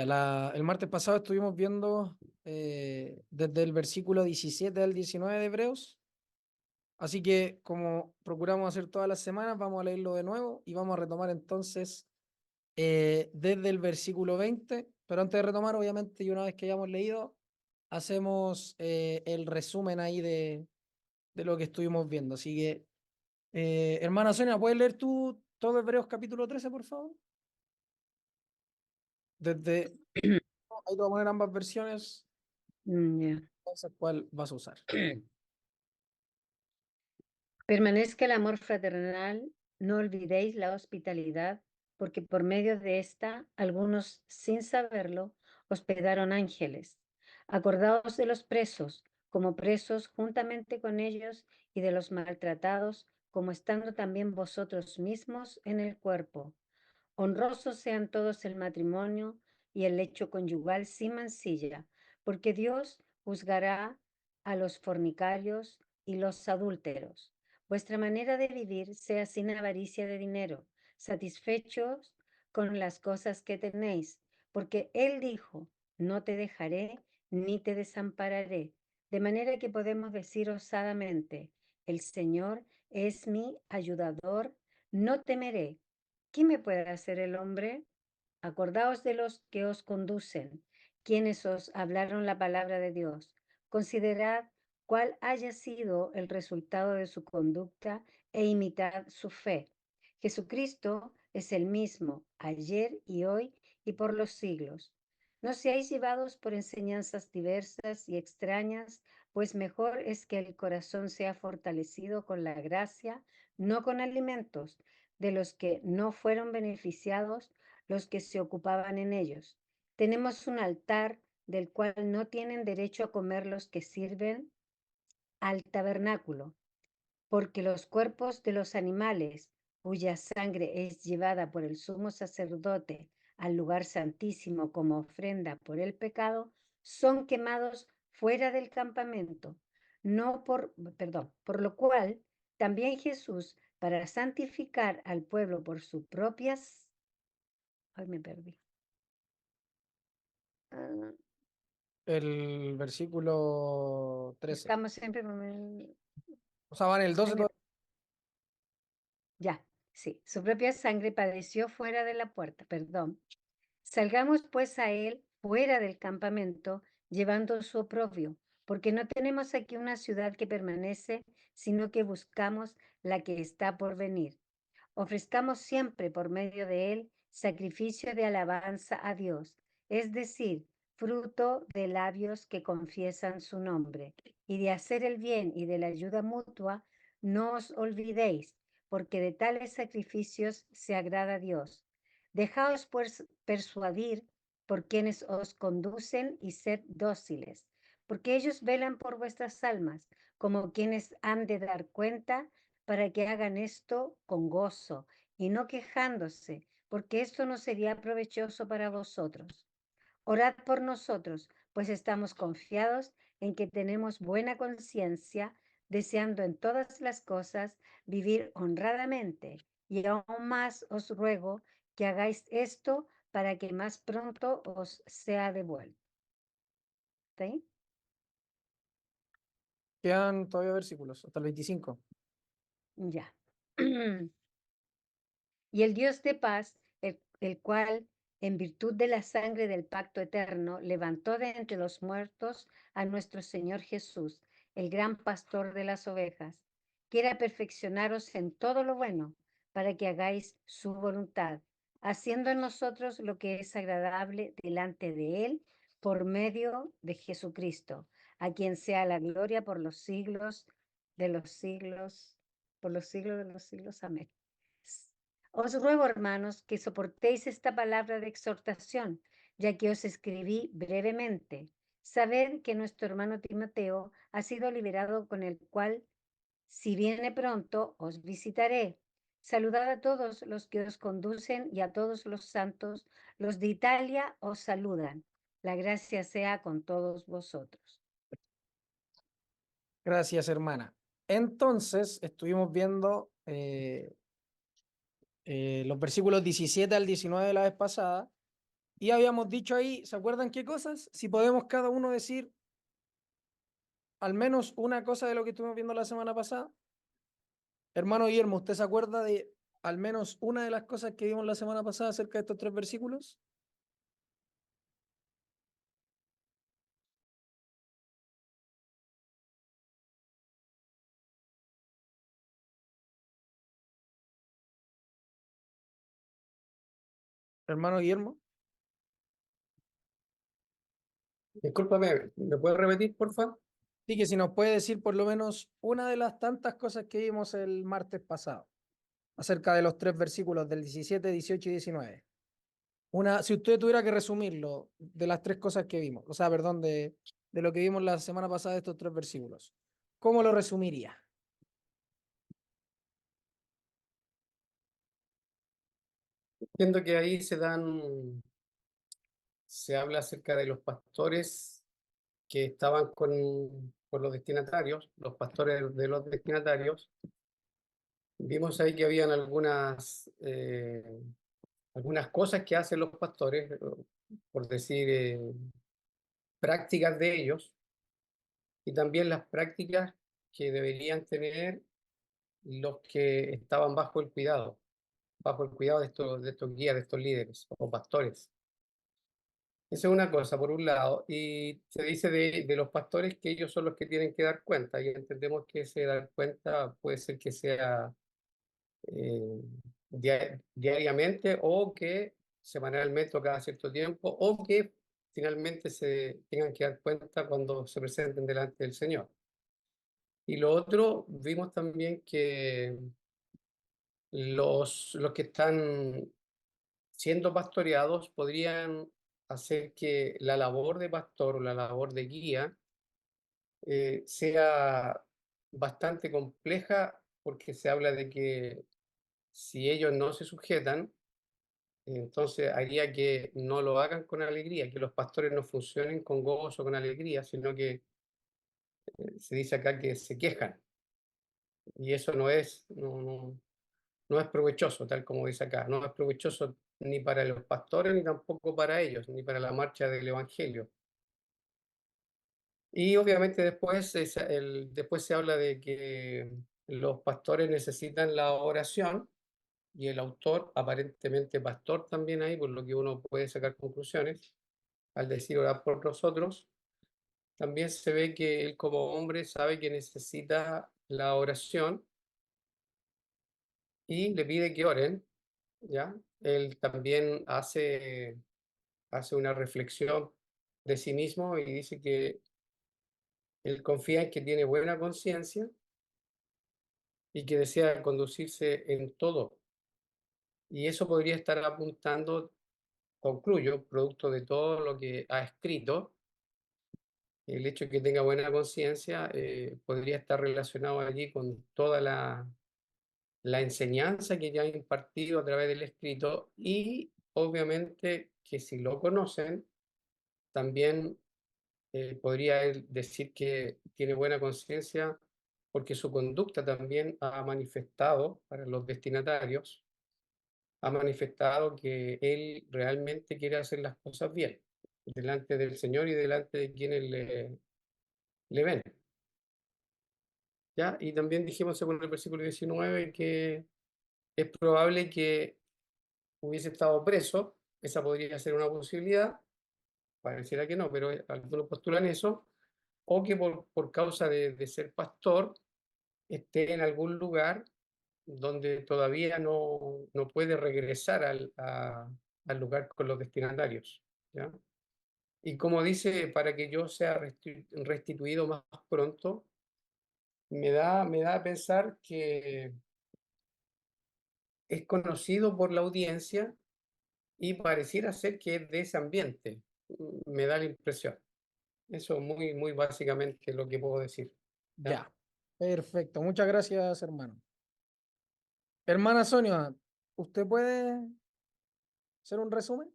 El martes pasado estuvimos viendo desde el versículo 17 al 19 de Hebreos, así que como procuramos hacer todas las semanas, vamos a leerlo de nuevo y vamos a retomar entonces desde el versículo 20, pero antes de retomar, obviamente, y una vez que hayamos leído, hacemos el resumen ahí de lo que estuvimos viendo. Así que, hermana Sonia, ¿puedes leer tú todo Hebreos capítulo 13, por favor? Desde, ahí te voy a poner ambas versiones, Ya. entonces, ¿cuál vas a usar? Permanezca el amor fraternal, no olvidéis la hospitalidad, porque por medio de esta algunos, sin saberlo, hospedaron ángeles. Acordaos de los presos, como presos juntamente con ellos, y de los maltratados, como estando también vosotros mismos en el cuerpo. Honrosos sean todos el matrimonio y el lecho conyugal sin mancilla, porque Dios juzgará a los fornicarios y los adúlteros. Vuestra manera de vivir sea sin avaricia de dinero, satisfechos con las cosas que tenéis, porque Él dijo, no te dejaré ni te desampararé. De manera que podemos decir osadamente, el Señor es mi ayudador, no temeré. ¿Qué me puede hacer el hombre? Acordaos de los que os conducen, quienes os hablaron la palabra de Dios. Considerad cuál haya sido el resultado de su conducta e imitad su fe. Jesucristo es el mismo ayer y hoy y por los siglos. No seáis llevados por enseñanzas diversas y extrañas, pues mejor es que el corazón sea fortalecido con la gracia, no con alimentos de los que no fueron beneficiados los que se ocupaban en ellos. Tenemos un altar del cual no tienen derecho a comer los que sirven al tabernáculo, porque los cuerpos de los animales cuya sangre es llevada por el sumo sacerdote al lugar santísimo como ofrenda por el pecado, son quemados fuera del campamento, no por lo cual también Jesús, para santificar al pueblo por sus propias, ay, me perdí. Ah, El versículo 13. estamos siempre con el O sea, van el 12 sangre. todo. Ya, sí, su propia sangre padeció fuera de la puerta, perdón. Salgamos pues a él fuera del campamento, llevando su oprobio, porque no tenemos aquí una ciudad que permanece, sino que buscamos la que está por venir. Ofrezcamos siempre por medio de él sacrificio de alabanza a Dios, es decir, fruto de labios que confiesan su nombre. Y de hacer el bien y de la ayuda mutua, no os olvidéis, porque de tales sacrificios se agrada a Dios. Dejaos pues persuadir por quienes os conducen y sed dóciles, porque ellos velan por vuestras almas, como quienes han de dar cuenta, para que hagan esto con gozo y no quejándose, porque esto no sería provechoso para vosotros. Orad por nosotros, pues estamos confiados en que tenemos buena conciencia, deseando en todas las cosas vivir honradamente. Y aún más os ruego que hagáis esto para que más pronto os sea devuelto. ¿Está ahí? Quedan todavía versículos, hasta el 25. Ya. Y el Dios de paz, el cual, en virtud de la sangre del pacto eterno, levantó de entre los muertos a nuestro Señor Jesús, el gran pastor de las ovejas, quiera perfeccionaros en todo lo bueno, para que hagáis su voluntad, haciendo en nosotros lo que es agradable delante de Él, por medio de Jesucristo, a quien sea la gloria por los siglos de los siglos, por los siglos de los siglos. Amén. Os ruego, hermanos, que soportéis esta palabra de exhortación, ya que os escribí brevemente. Sabed que nuestro hermano Timoteo ha sido liberado, con el cual, si viene pronto, os visitaré. Saludad a todos los que os conducen y a todos los santos. Los de Italia os saludan. La gracia sea con todos vosotros. Gracias, hermana. Entonces, estuvimos viendo los versículos 17 al 19 de la vez pasada. Y habíamos dicho ahí, ¿se acuerdan qué cosas? Si podemos cada uno decir al menos una cosa de lo que estuvimos viendo la semana pasada. Hermano Guillermo, ¿usted se acuerda de al menos una de las cosas que vimos la semana pasada acerca de estos 3 versículos? Hermano Guillermo. Discúlpame, ¿me puedes repetir, por favor? Sí, que si nos puede decir por lo menos una de las tantas cosas que vimos el martes pasado, acerca de los 3 versículos del 17, 18 y 19. Una, si usted tuviera que resumirlo de las 3 cosas que vimos, o sea, perdón, de lo que vimos la semana pasada de estos 3 versículos, ¿cómo lo resumiría? Entiendo que ahí se habla acerca de los pastores que estaban con los destinatarios, los pastores de los destinatarios. Vimos ahí que habían algunas cosas que hacen los pastores, por decir, prácticas de ellos, y también las prácticas que deberían tener los que estaban bajo el cuidado de estos guías, de estos líderes o pastores. Esa es una cosa, por un lado, y se dice de los pastores que ellos son los que tienen que dar cuenta, y entendemos que ese dar cuenta puede ser que sea eh, diariamente o que semanalmente o cada cierto tiempo, o que finalmente se tengan que dar cuenta cuando se presenten delante del Señor. Y lo otro, vimos también que los que están siendo pastoreados podrían hacer que la labor de pastor o la labor de guía sea bastante compleja, porque se habla de que si ellos no se sujetan, entonces haría que no lo hagan con alegría, que los pastores no funcionen con gozo, con alegría, sino que se dice acá que se quejan. Y eso no es provechoso, tal como dice acá. No es provechoso ni para los pastores, ni tampoco para ellos, ni para la marcha del Evangelio. Y obviamente después se habla de que los pastores necesitan la oración, y el autor, aparentemente pastor también ahí, por lo que uno puede sacar conclusiones, al decir orar por nosotros, también se ve que él como hombre sabe que necesita la oración y le pide que oren, ¿ya? Él también hace una reflexión de sí mismo y dice que él confía en que tiene buena conciencia y que desea conducirse en todo. Y eso podría estar apuntando, concluyo, producto de todo lo que ha escrito, el hecho de que tenga buena conciencia podría estar relacionado allí con toda la enseñanza que ya ha impartido a través del escrito, y obviamente que si lo conocen, también podría él decir que tiene buena conciencia porque su conducta también ha manifestado para los destinatarios, ha manifestado que él realmente quiere hacer las cosas bien delante del Señor y delante de quienes le ven. ¿Ya? Y también dijimos según el versículo 19 que es probable que hubiese estado preso. Esa podría ser una posibilidad, pareciera que no, pero algunos postulan eso, o que por causa de ser pastor esté en algún lugar donde todavía no puede regresar al lugar con los destinatarios, ¿ya? Y como dice, para que yo sea restituido más pronto, me da a pensar que es conocido por la audiencia y pareciera ser que es de ese ambiente. Me da la impresión. Eso muy, muy básicamente lo que puedo decir. ¿Ya? Ya, perfecto. Muchas gracias, hermano. Hermana Sonia, ¿usted puede hacer un resumen?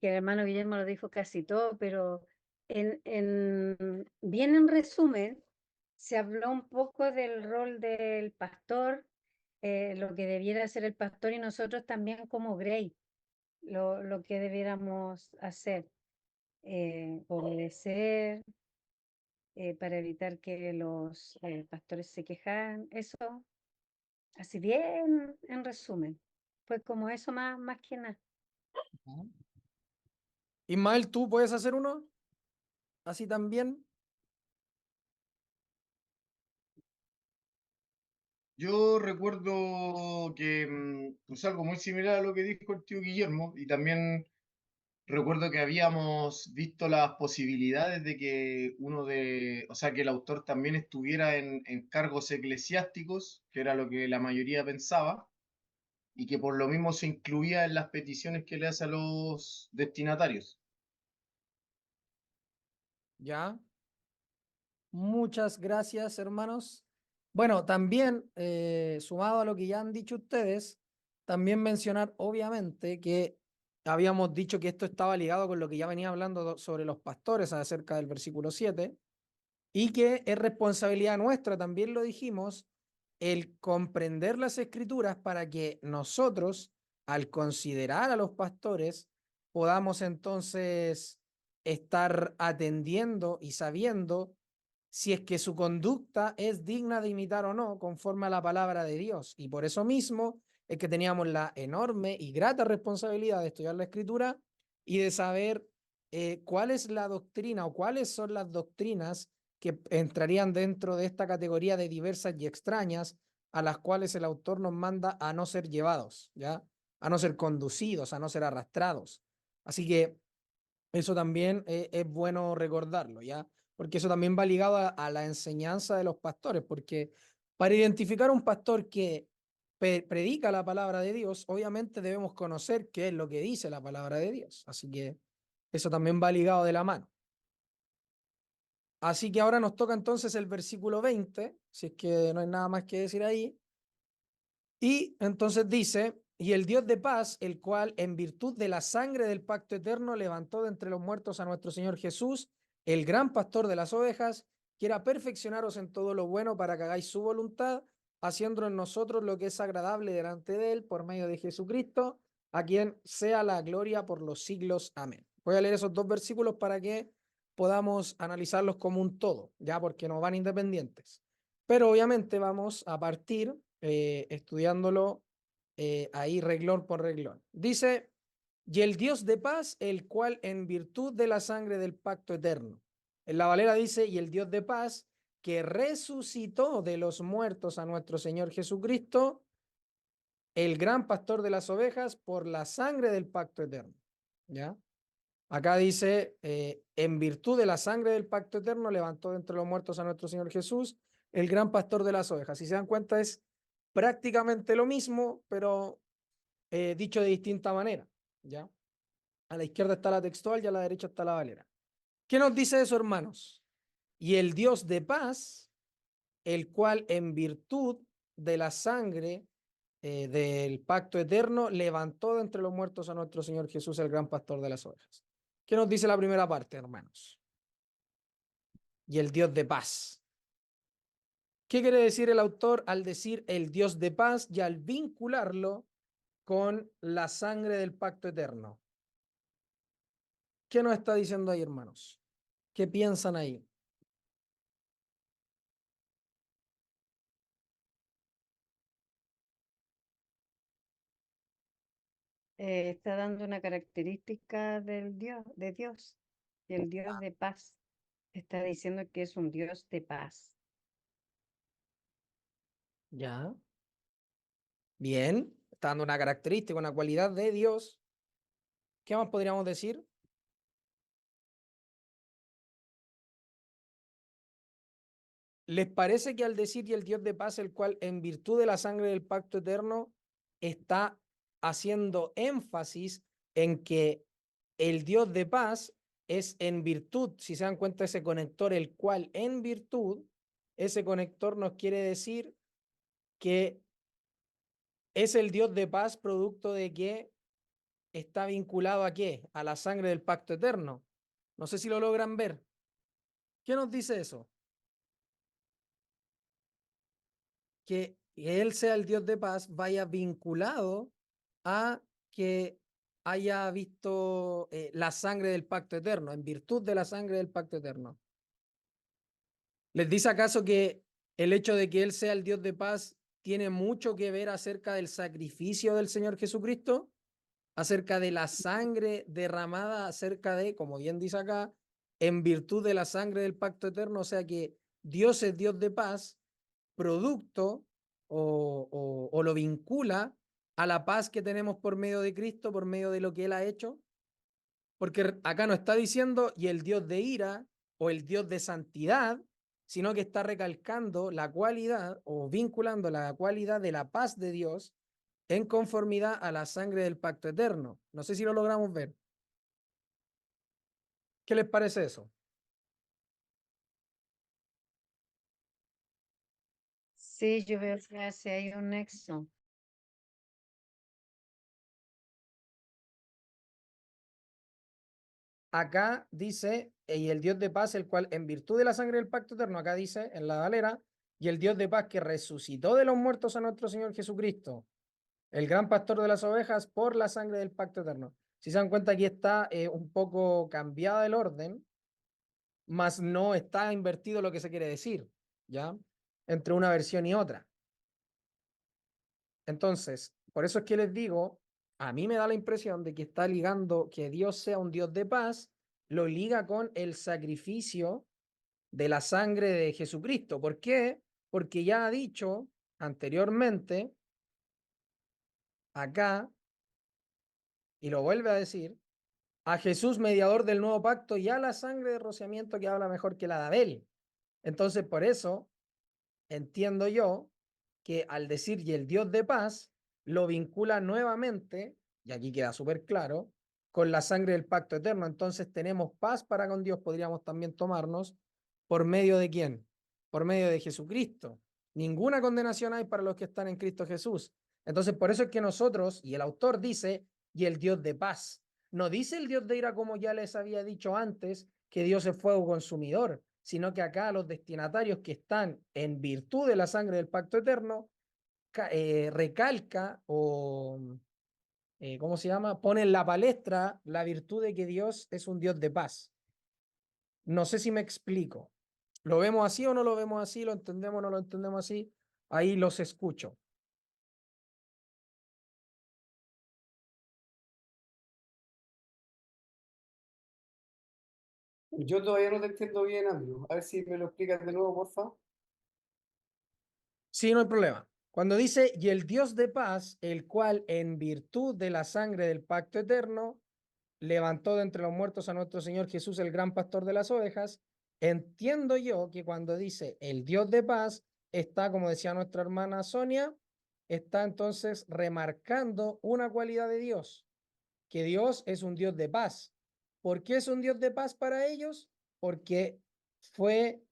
Que el hermano Guillermo lo dijo casi todo, pero bien en resumen, se habló un poco del rol del pastor, lo que debiera ser el pastor y nosotros también como Grey. lo que debiéramos hacer, obedecer, para evitar que los pastores se quejaran. Eso, así bien en resumen, fue como eso más que nada. Ismael, ¿tú puedes hacer uno? Así también. Yo recuerdo que pues algo muy similar a lo que dijo el tío Guillermo, y también recuerdo que habíamos visto las posibilidades de que o sea, que el autor también estuviera en cargos eclesiásticos, que era lo que la mayoría pensaba, y que por lo mismo se incluía en las peticiones que le hace a los destinatarios. Ya. Muchas gracias, hermanos. Bueno, también, sumado a lo que ya han dicho ustedes, también mencionar, obviamente, que habíamos dicho que esto estaba ligado con lo que ya venía hablando sobre los pastores acerca del versículo 7, y que es responsabilidad nuestra, también lo dijimos, el comprender las escrituras para que nosotros, al considerar a los pastores, podamos entonces estar atendiendo y sabiendo si es que su conducta es digna de imitar o no, conforme a la palabra de Dios. Y por eso mismo es que teníamos la enorme y grata responsabilidad de estudiar la escritura y de saber cuál es la doctrina o cuáles son las doctrinas que entrarían dentro de esta categoría de diversas y extrañas, a las cuales el autor nos manda a no ser llevados, ¿ya? A no ser conducidos, a no ser arrastrados. Así que eso también es bueno recordarlo, ¿ya? Porque eso también va ligado a la enseñanza de los pastores, porque para identificar un pastor que predica la palabra de Dios, obviamente debemos conocer qué es lo que dice la palabra de Dios. Así que eso también va ligado de la mano. Así que ahora nos toca entonces el versículo 20, si es que no hay nada más que decir ahí. Y entonces dice, y el Dios de paz, el cual en virtud de la sangre del pacto eterno levantó de entre los muertos a nuestro Señor Jesús, el gran pastor de las ovejas, quiera perfeccionaros en todo lo bueno para que hagáis su voluntad, haciendo en nosotros lo que es agradable delante de él por medio de Jesucristo, a quien sea la gloria por los siglos. Amén. Voy a leer esos dos versículos para que podamos analizarlos como un todo, ya porque no van independientes. Pero obviamente vamos a partir estudiándolo ahí reglón por reglón. Dice, y el Dios de paz, el cual en virtud de la sangre del pacto eterno. En la Valera dice, y el Dios de paz, que resucitó de los muertos a nuestro Señor Jesucristo, el gran pastor de las ovejas, por la sangre del pacto eterno. ¿Ya? Acá dice, en virtud de la sangre del pacto eterno, levantó de entre los muertos a nuestro Señor Jesús, el gran pastor de las ovejas. Si se dan cuenta, es prácticamente lo mismo, pero dicho de distinta manera, ¿ya? A la izquierda está la textual y a la derecha está la Valera. ¿Qué nos dice eso, hermanos? Y el Dios de paz, el cual en virtud de la sangre del pacto eterno levantó de entre los muertos a nuestro Señor Jesús, el gran pastor de las ovejas. ¿Qué nos dice la primera parte, hermanos? Y el Dios de paz. ¿Qué quiere decir el autor al decir el Dios de paz y al vincularlo con la sangre del pacto eterno? ¿Qué nos está diciendo ahí, hermanos? ¿Qué piensan ahí? Está dando una característica del Dios, de Dios, el Dios de paz. Está diciendo que es un Dios de paz. Ya, bien. Está dando una característica, una cualidad de Dios. ¿Qué más podríamos decir? ¿Les parece que al decir y el Dios de paz, el cual en virtud de la sangre del pacto eterno está haciendo énfasis en que el Dios de paz es en virtud, si se dan cuenta ese conector, el cual en virtud, ese conector nos quiere decir que es el Dios de paz producto de que está vinculado a qué? A la sangre del pacto eterno. No sé si lo logran ver. ¿Qué nos dice eso? Que Él sea el Dios de paz vaya vinculado a que haya visto la sangre del pacto eterno, en virtud de la sangre del pacto eterno. ¿Les dice acaso que el hecho de que Él sea el Dios de paz tiene mucho que ver acerca del sacrificio del Señor Jesucristo? Acerca de la sangre derramada, acerca de, como bien dice acá, en virtud de la sangre del pacto eterno, o sea que Dios es Dios de paz, producto o lo vincula a la paz que tenemos por medio de Cristo, por medio de lo que Él ha hecho, porque acá no está diciendo y el Dios de ira o el Dios de santidad, sino que está recalcando la cualidad o vinculando la cualidad de la paz de Dios en conformidad a la sangre del pacto eterno. No sé si lo logramos ver. ¿Qué les parece eso? Sí, yo veo que hace ahí un nexo. Acá dice, y el Dios de paz, el cual en virtud de la sangre del pacto eterno, acá dice en la Valera, y el Dios de paz que resucitó de los muertos a nuestro Señor Jesucristo, el gran pastor de las ovejas, por la sangre del pacto eterno. Si se dan cuenta, aquí está un poco cambiada el orden, mas no está invertido lo que se quiere decir, ¿ya? Entre una versión y otra. Entonces, por eso es que les digo, a mí me da la impresión de que está ligando que Dios sea un Dios de paz, lo liga con el sacrificio de la sangre de Jesucristo. ¿Por qué? Porque ya ha dicho anteriormente, acá, y lo vuelve a decir, a Jesús, mediador del nuevo pacto, y a la sangre de rociamiento que habla mejor que la de Abel. Entonces, por eso entiendo yo que al decir y el Dios de paz, lo vincula nuevamente, y aquí queda súper claro, con la sangre del pacto eterno. Entonces tenemos paz para con Dios, podríamos también tomarnos, ¿por medio de quién? Por medio de Jesucristo. Ninguna condenación hay para los que están en Cristo Jesús. Entonces, por eso es que nosotros, y el autor dice, y el Dios de paz. No dice el Dios de ira como ya les había dicho antes, que Dios es fuego consumidor, sino que acá los destinatarios que están en virtud de la sangre del pacto eterno, recalca o, ¿cómo se llama? Pone en la palestra la virtud de que Dios es un Dios de paz. No sé si me explico. ¿Lo vemos así o no lo vemos así? ¿Lo entendemos o no lo entendemos así? Ahí los escucho. Yo todavía no te entiendo bien, Andrew. A ver si me lo explicas de nuevo, por favor. Sí, no hay problema. Cuando dice, y el Dios de paz, el cual en virtud de la sangre del pacto eterno, levantó de entre los muertos a nuestro Señor Jesús, el gran pastor de las ovejas, entiendo yo que cuando dice el Dios de paz, está, como decía nuestra hermana Sonia, está entonces remarcando una cualidad de Dios, que Dios es un Dios de paz. ¿Por qué es un Dios de paz para ellos? Porque fue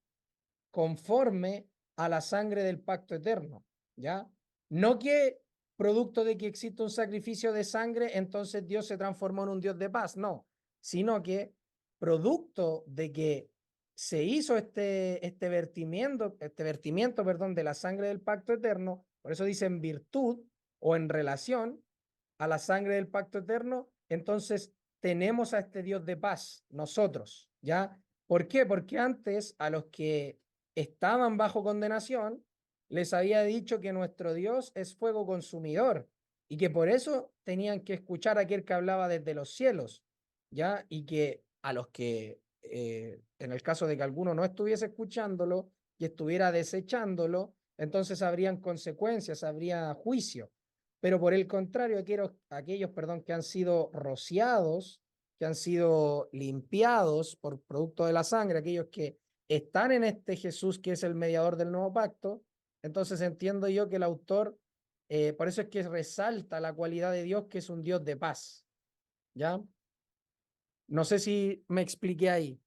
conforme a la sangre del pacto eterno, ¿ya? No que producto de que existe un sacrificio de sangre, entonces Dios se transformó en un Dios de paz, no, sino que producto de que se hizo este vertimiento, perdón, de la sangre del pacto eterno, por eso dice en virtud o en relación a la sangre del pacto eterno, entonces tenemos a este Dios de paz, nosotros, ¿ya? ¿Por qué? Porque antes a los que estaban bajo condenación, les había dicho que nuestro Dios es fuego consumidor y que por eso tenían que escuchar a aquel que hablaba desde los cielos, ¿ya? Y que a los que, en el caso de que alguno no estuviese escuchándolo y estuviera desechándolo, entonces habrían consecuencias, habría juicio. Pero por el contrario, aquellos que han sido rociados, que han sido limpiados por producto de la sangre, aquellos que están en este Jesús que es el mediador del nuevo pacto, entonces entiendo yo que el autor, por eso es que resalta la cualidad de Dios que es un Dios de paz, ¿ya? No sé si me expliqué ahí.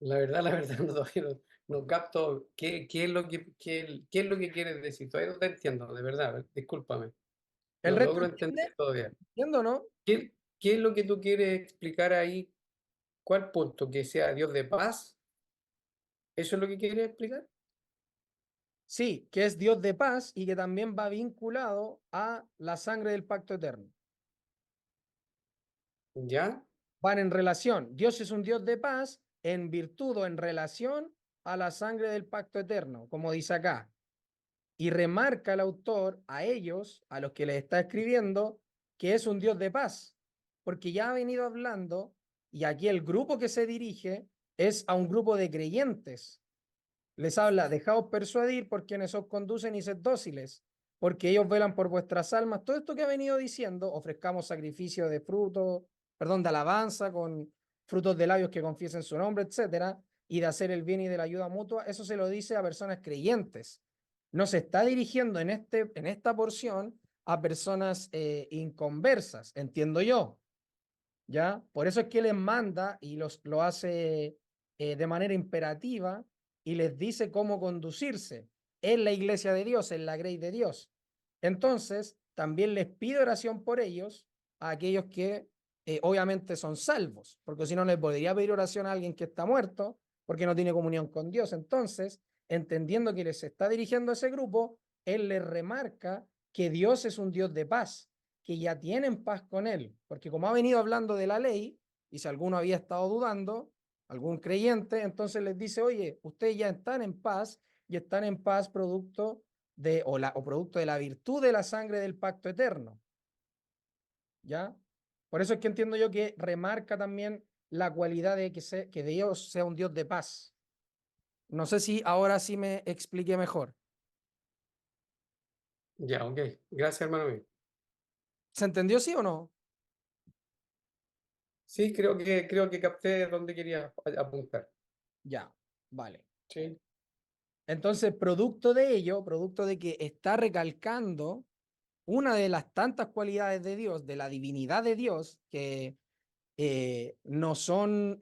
La verdad, no, todavía no capto qué es lo qué es lo que quieres decir. Todavía no te entiendo, de verdad, discúlpame. ¿El No resto logro entiende? entender todavía. ¿Entiendo, no? ¿Qué es lo que tú quieres explicar ahí? ¿Cuál punto? ¿Que sea Dios de paz? ¿Eso es lo que quieres explicar? Sí, que es Dios de paz y que también va vinculado a la sangre del pacto eterno. ¿Ya? Van en relación. Dios es un Dios de paz en virtud o en relación a la sangre del pacto eterno, como dice acá. Y remarca el autor a ellos, a los que les está escribiendo, que es un Dios de paz, porque ya ha venido hablando, y aquí el grupo que se dirige es a un grupo de creyentes. Les habla, dejaos persuadir por quienes os conducen y sed dóciles, porque ellos velan por vuestras almas. Todo esto que ha venido diciendo, ofrezcamos sacrificio de fruto, perdón, de alabanza, con frutos de labios que confiesen su nombre, etcétera, y de hacer el bien y de la ayuda mutua, eso se lo dice a personas creyentes. No se está dirigiendo en esta porción a personas inconversas, entiendo yo, ¿ya? Por eso es que les manda y lo hace de manera imperativa y les dice cómo conducirse en la iglesia de Dios, en la grey de Dios. Entonces, también les pide oración por ellos, a aquellos que obviamente son salvos, porque si no les podría pedir oración a alguien que está muerto, porque no tiene comunión con Dios. Entonces, entendiendo que les está dirigiendo a ese grupo, él les remarca que Dios es un Dios de paz, que ya tienen paz con él, porque como ha venido hablando de la ley, y si alguno había estado dudando, algún creyente, entonces les dice, oye, ustedes ya están en paz y están en paz producto o producto de la virtud de la sangre del pacto eterno. ¿Ya? Por eso es que entiendo yo que remarca también la cualidad de que Dios sea un Dios de paz. No sé si ahora sí me expliqué mejor. Ya, ok. Gracias, hermano mío. ¿Se entendió sí o no? Sí, creo que capté dónde quería apuntar. Ya, vale. Sí. Entonces, producto de ello, producto de que está recalcando una de las tantas cualidades de Dios, de la divinidad de Dios, que no son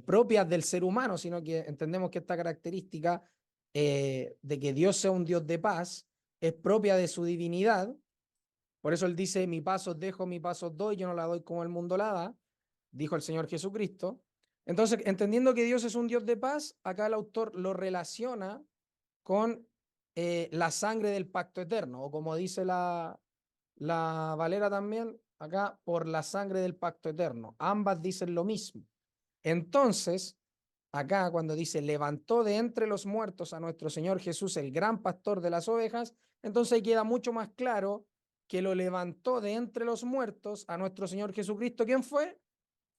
propias del ser humano, sino que entendemos que esta característica de que Dios sea un Dios de paz es propia de su divinidad. Por eso él dice, mi paz os dejo, mi paz os doy, yo no la doy como el mundo la da, dijo el Señor Jesucristo. Entonces, entendiendo que Dios es un Dios de paz, acá el autor lo relaciona con la sangre del pacto eterno, o como dice la Valera también, acá, por la sangre del pacto eterno. Ambas dicen lo mismo. Entonces, acá cuando dice, levantó de entre los muertos a nuestro Señor Jesús, el gran pastor de las ovejas, entonces ahí queda mucho más claro que lo levantó de entre los muertos a nuestro Señor Jesucristo. ¿Quién fue?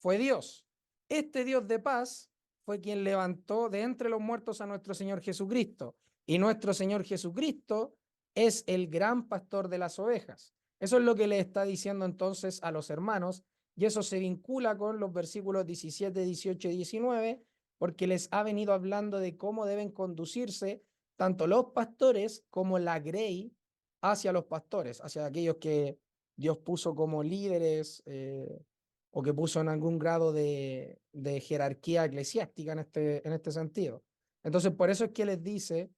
Fue Dios. Este Dios de paz fue quien levantó de entre los muertos a nuestro Señor Jesucristo. Y nuestro Señor Jesucristo es el gran pastor de las ovejas. Eso es lo que le está diciendo entonces a los hermanos, y eso se vincula con los versículos 17, 18 y 19, porque les ha venido hablando de cómo deben conducirse tanto los pastores como la grey hacia los pastores, hacia aquellos que Dios puso como líderes o que puso en algún grado de jerarquía eclesiástica en este sentido. Entonces, por eso es que les dice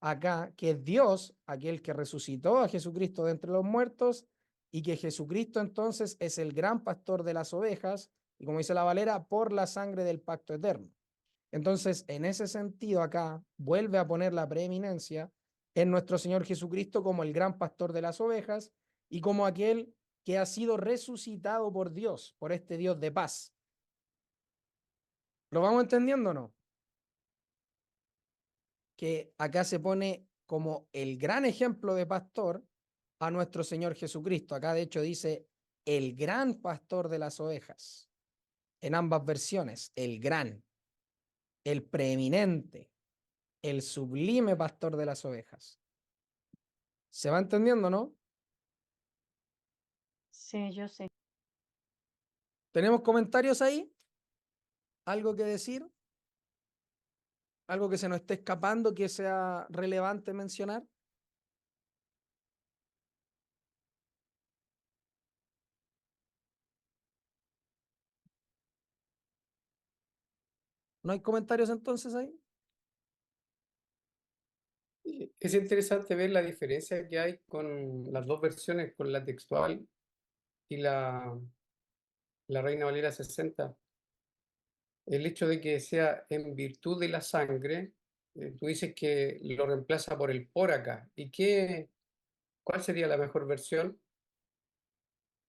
acá que es Dios aquel que resucitó a Jesucristo de entre los muertos y que Jesucristo entonces es el gran pastor de las ovejas, y como dice la Valera, por la sangre del pacto eterno. Entonces, en ese sentido, acá vuelve a poner la preeminencia en nuestro Señor Jesucristo como el gran pastor de las ovejas y como aquel que ha sido resucitado por Dios, por este Dios de paz. ¿Lo vamos entendiendo o no? Que acá se pone como el gran ejemplo de pastor a nuestro Señor Jesucristo. Acá de hecho dice el gran pastor de las ovejas. En ambas versiones, el gran, el preeminente, el sublime pastor de las ovejas. ¿Se va entendiendo, no? Sí, yo sé. ¿Tenemos comentarios ahí? ¿Algo que decir? ¿Algo que se nos esté escapando que sea relevante mencionar? ¿No hay comentarios entonces ahí? Es interesante ver la diferencia que hay con las dos versiones, con la textual y la Reina Valera 60. El hecho de que sea en virtud de la sangre tú dices que lo reemplaza por el por acá. ¿Y cuál sería la mejor versión?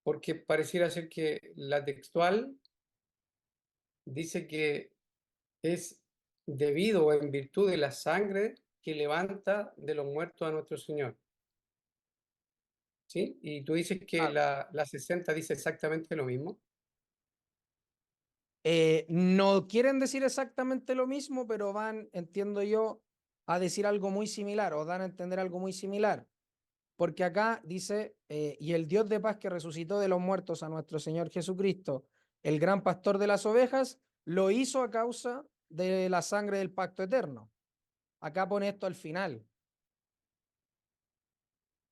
Porque pareciera ser que la textual dice que es debido o en virtud de la sangre que levanta de los muertos a nuestro Señor. ¿Sí? Y tú dices que Claro. la 60 dice exactamente lo mismo. No quieren decir exactamente lo mismo, pero van, entiendo yo, a decir algo muy similar o dan a entender algo muy similar. Porque acá dice, y el Dios de paz que resucitó de los muertos a nuestro Señor Jesucristo, el gran pastor de las ovejas, lo hizo a causa de la sangre del pacto eterno. Acá pone esto al final.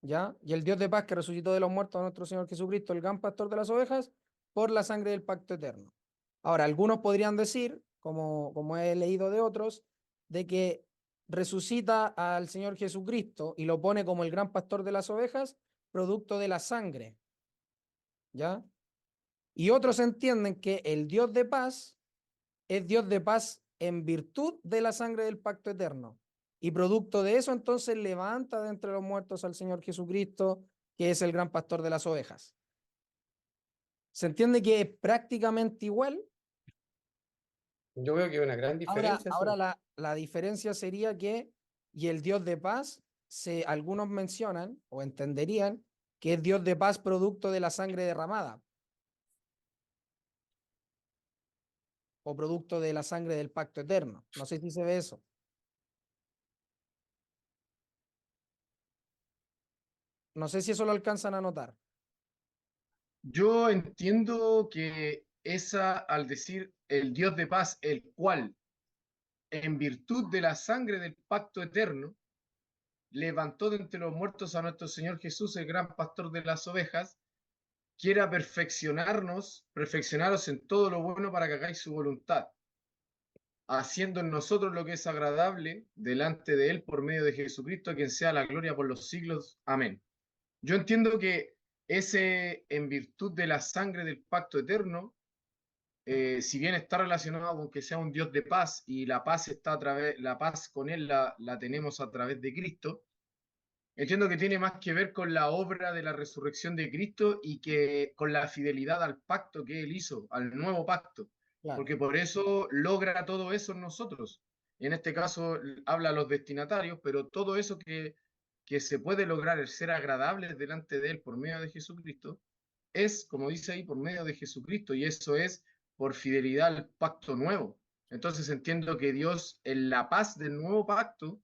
¿Ya? Y el Dios de paz que resucitó de los muertos a nuestro Señor Jesucristo, el gran pastor de las ovejas, por la sangre del pacto eterno. Ahora, algunos podrían decir, como he leído de otros, de que resucita al Señor Jesucristo y lo pone como el gran pastor de las ovejas, producto de la sangre. ¿Ya? Y otros entienden que el Dios de paz es Dios de paz en virtud de la sangre del pacto eterno. Y producto de eso, entonces levanta de entre los muertos al Señor Jesucristo, que es el gran pastor de las ovejas. ¿Se entiende que es prácticamente igual? Yo veo que hay una gran Ahora, diferencia. ahora la diferencia sería que, y el Dios de paz, algunos mencionan o entenderían que es Dios de paz producto de la sangre derramada o producto de la sangre del pacto eterno. No sé si se ve eso. No sé si eso lo alcanzan a notar. Yo entiendo que esa, al decir el Dios de paz, el cual, en virtud de la sangre del pacto eterno, levantó de entre los muertos a nuestro Señor Jesús, el gran pastor de las ovejas, quiera perfeccionaros en todo lo bueno para que hagáis su voluntad, haciendo en nosotros lo que es agradable delante de Él por medio de Jesucristo, a quien sea la gloria por los siglos. Amén. Yo entiendo que ese, en virtud de la sangre del pacto eterno, si bien está relacionado con que sea un Dios de paz y la paz está a través, la paz con Él la tenemos a través de Cristo, entiendo que tiene más que ver con la obra de la resurrección de Cristo y que con la fidelidad al pacto que Él hizo, al nuevo pacto, Claro. porque por eso logra todo eso en nosotros. En este caso habla a los destinatarios, pero todo eso que se puede lograr, el ser agradables delante de Él por medio de Jesucristo, es, como dice ahí, por medio de Jesucristo, y eso es por fidelidad al pacto nuevo. Entonces entiendo que Dios, en la paz del nuevo pacto,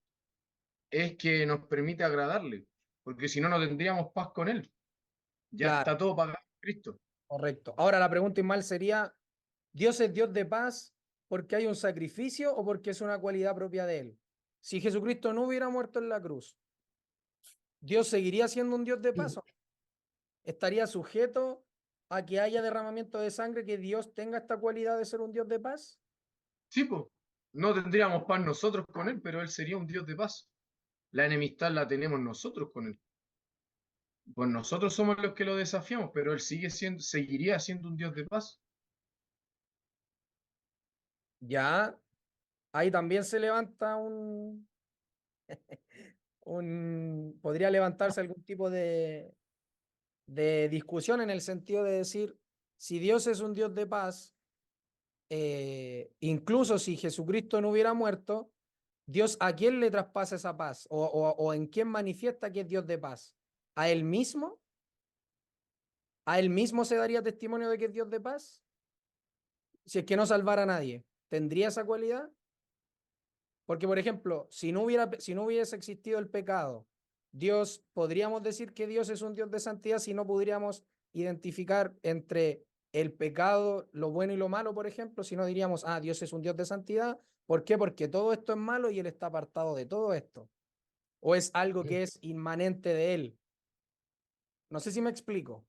es que nos permite agradarle, porque si no, no tendríamos paz con Él. Ya Claro, está todo pagado en Cristo. correcto. Ahora la pregunta mal sería, ¿Dios es Dios de paz porque hay un sacrificio o porque es una cualidad propia de Él? Si Jesucristo no hubiera muerto en la cruz, ¿Dios seguiría siendo un Dios de paz? ¿Estaría sujeto a que haya derramamiento de sangre, que Dios tenga esta cualidad de ser un Dios de paz? Sí, pues, no tendríamos paz nosotros con Él, pero Él sería un Dios de paz. La enemistad la tenemos nosotros con Él. Pues nosotros somos los que lo desafiamos, pero Él seguiría siendo un Dios de paz. Ya, ahí también se levanta podría levantarse algún tipo de discusión en el sentido de decir, si Dios es un Dios de paz, incluso si Jesucristo no hubiera muerto, Dios a quién le traspasa esa paz o en quién manifiesta que es Dios de paz. ¿A él mismo? ¿A él mismo se daría testimonio de que es Dios de paz? Si es que no salvara a nadie, ¿tendría esa cualidad? Porque, por ejemplo, si no hubiese existido el pecado, Dios, podríamos decir que Dios es un Dios de santidad si no podríamos identificar entre el pecado, lo bueno y lo malo, por ejemplo, si no diríamos, ah, Dios es un Dios de santidad. ¿Por qué? Porque todo esto es malo y Él está apartado de todo esto. O es algo que es inmanente de Él. No sé si me explico.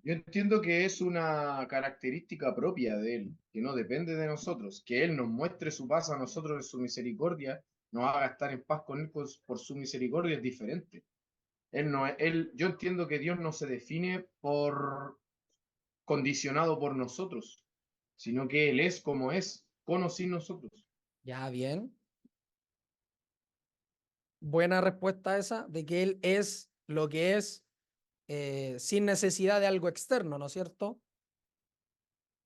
Yo entiendo que es una característica propia de Él, que no depende de nosotros, que Él nos muestre su paz a nosotros en su misericordia, nos haga estar en paz con Él por su misericordia, es diferente. Él no, yo entiendo que Dios no se define condicionado por nosotros, sino que Él es como es, con o sin nosotros. Ya, bien. Buena respuesta esa, de que Él es lo que es sin necesidad de algo externo, ¿no es cierto?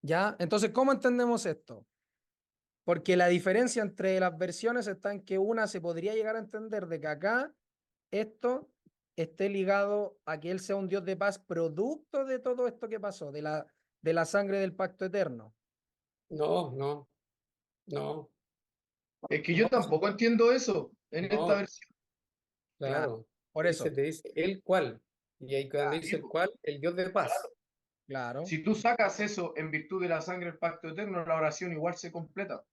¿Ya? Entonces, ¿cómo entendemos esto? Porque la diferencia entre las versiones está en que una se podría llegar a entender de que acá esto esté ligado a que Él sea un Dios de paz producto de todo esto que pasó, de la sangre del pacto eterno. No, no, no, Es que yo No, tampoco entiendo eso en esta no, versión. claro, claro. por eso, Te dice el cual. Y ahí cuando Sí, dice el po, cual, el Dios de paz. claro. claro. Si tú sacas eso en virtud de la sangre del pacto eterno, la oración igual se completa.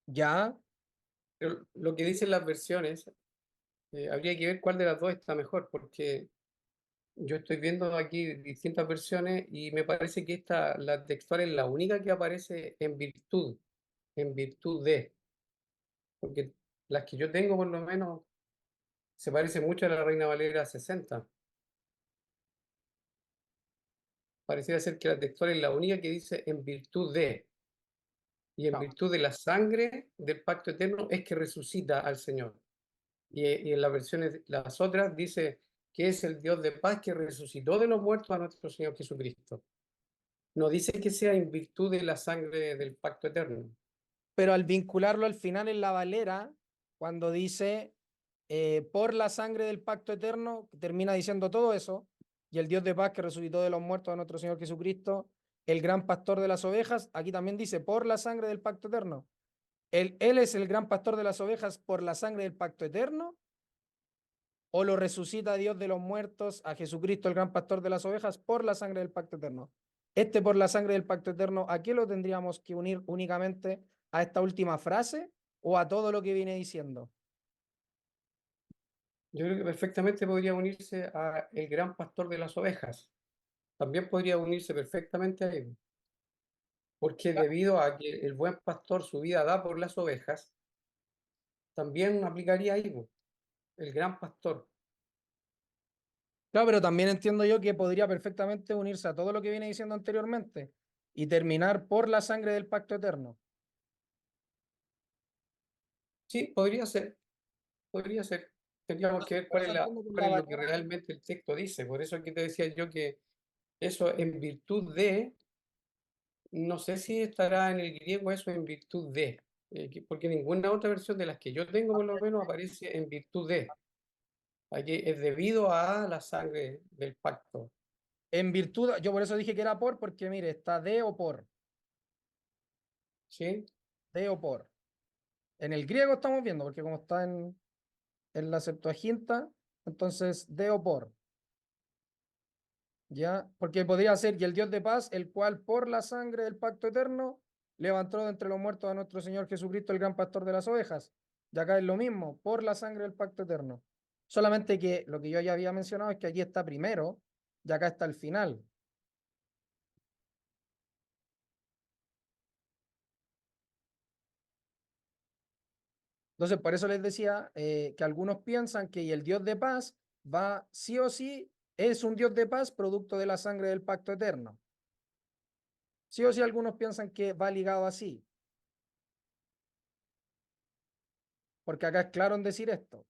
Ya, Pero lo que dicen las versiones, habría que ver cuál de las dos está mejor, porque yo estoy viendo aquí distintas versiones y me parece que esta, la textual, es la única que aparece en virtud de, porque las que yo tengo por lo menos se parece mucho a la Reina Valera 60. Pareciera ser que la textual es la única que dice en virtud de, y en claro. virtud de la sangre del pacto eterno es que resucita al Señor. Y en las versiones, las otras, dice que es el Dios de paz que resucitó de los muertos a nuestro Señor Jesucristo. No dice que sea en virtud de la sangre del pacto eterno. Pero al vincularlo al final en la Valera, cuando dice por la sangre del pacto eterno, termina diciendo todo eso, y el Dios de paz que resucitó de los muertos a nuestro Señor Jesucristo, el gran pastor de las ovejas, aquí también dice por la sangre del pacto eterno. Él es el gran pastor de las ovejas por la sangre del pacto eterno, o lo resucita Dios de los muertos a Jesucristo, el gran pastor de las ovejas, por la sangre del pacto eterno. Este por la sangre del pacto eterno, ¿a qué lo tendríamos que unir únicamente a esta última frase o a todo lo que viene diciendo? Yo creo que perfectamente podría unirse a el gran pastor de las ovejas. También podría unirse perfectamente a él. Porque debido a que el buen pastor su vida da por las ovejas, también aplicaría ahí, po, el gran pastor. Claro, pero también entiendo yo que podría perfectamente unirse a todo lo que viene diciendo anteriormente y terminar por la sangre del pacto eterno. Sí, podría ser, podría ser. Tendríamos que ver Por eso entiendo que en cuál la es lo que Valera, realmente el texto dice. Por eso que te decía yo que eso en virtud de, no sé si estará en el griego eso en virtud de, porque ninguna otra versión de las que yo tengo por lo menos aparece en virtud de. Aquí es debido a la sangre del pacto. en virtud, yo por eso dije que era por, porque mire, está de o por, ¿Sí? de o por. En el griego estamos viendo, porque como está en la Septuaginta, entonces de o por, ¿ya? Porque podría ser, y el Dios de paz, el cual por la sangre del pacto eterno levantó de entre los muertos a nuestro Señor Jesucristo, el gran pastor de las ovejas. Y acá es lo mismo, por la sangre del pacto eterno. Solamente que lo que yo ya había mencionado es que aquí está primero y acá está el final. Entonces, por eso les decía que algunos piensan que y el Dios de paz va sí o sí, es un Dios de paz producto de la sangre del pacto eterno. Sí o sí, algunos piensan que va ligado así, porque acá es claro en decir esto.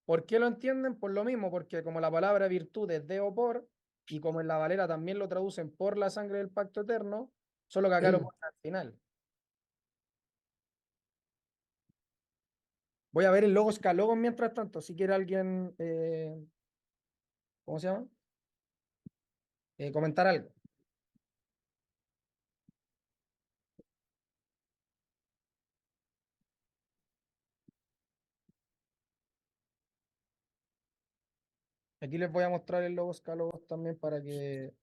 ¿Por qué lo entienden? Por lo mismo, porque como la palabra virtud es de o por, y como en la Valera también lo traducen por la sangre del pacto eterno, solo que acá lo ponen al final. Voy a ver el Logos Calogos mientras tanto, si quiere alguien, ¿cómo se llama? Comentar algo. Aquí les voy a mostrar el Logos Calogos también para que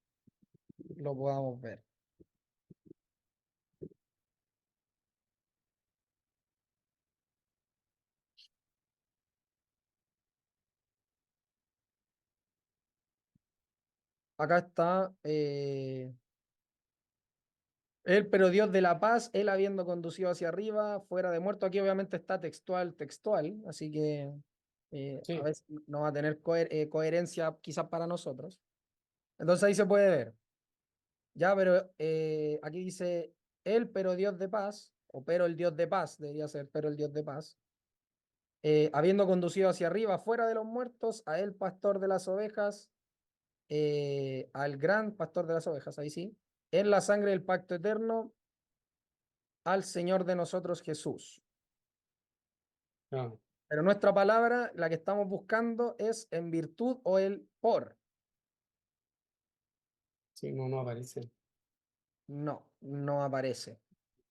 lo podamos ver. Acá está él, pero Dios de la paz, él habiendo conducido hacia arriba, fuera de muerto. Aquí obviamente está textual, textual, así que A Sí. veces no va a tener coherencia quizás para nosotros. Entonces ahí se puede ver. Ya, pero aquí dice él, pero Dios de paz, o pero el Dios de paz, debería ser, pero el Dios de paz, habiendo conducido hacia arriba, fuera de los muertos, a él, pastor de las ovejas, al gran pastor de las ovejas, ahí sí, en la sangre del pacto eterno, al Señor de nosotros Jesús. Ah, Pero nuestra palabra, la que estamos buscando, es en virtud o el por. sí, no, no aparece. No, no aparece.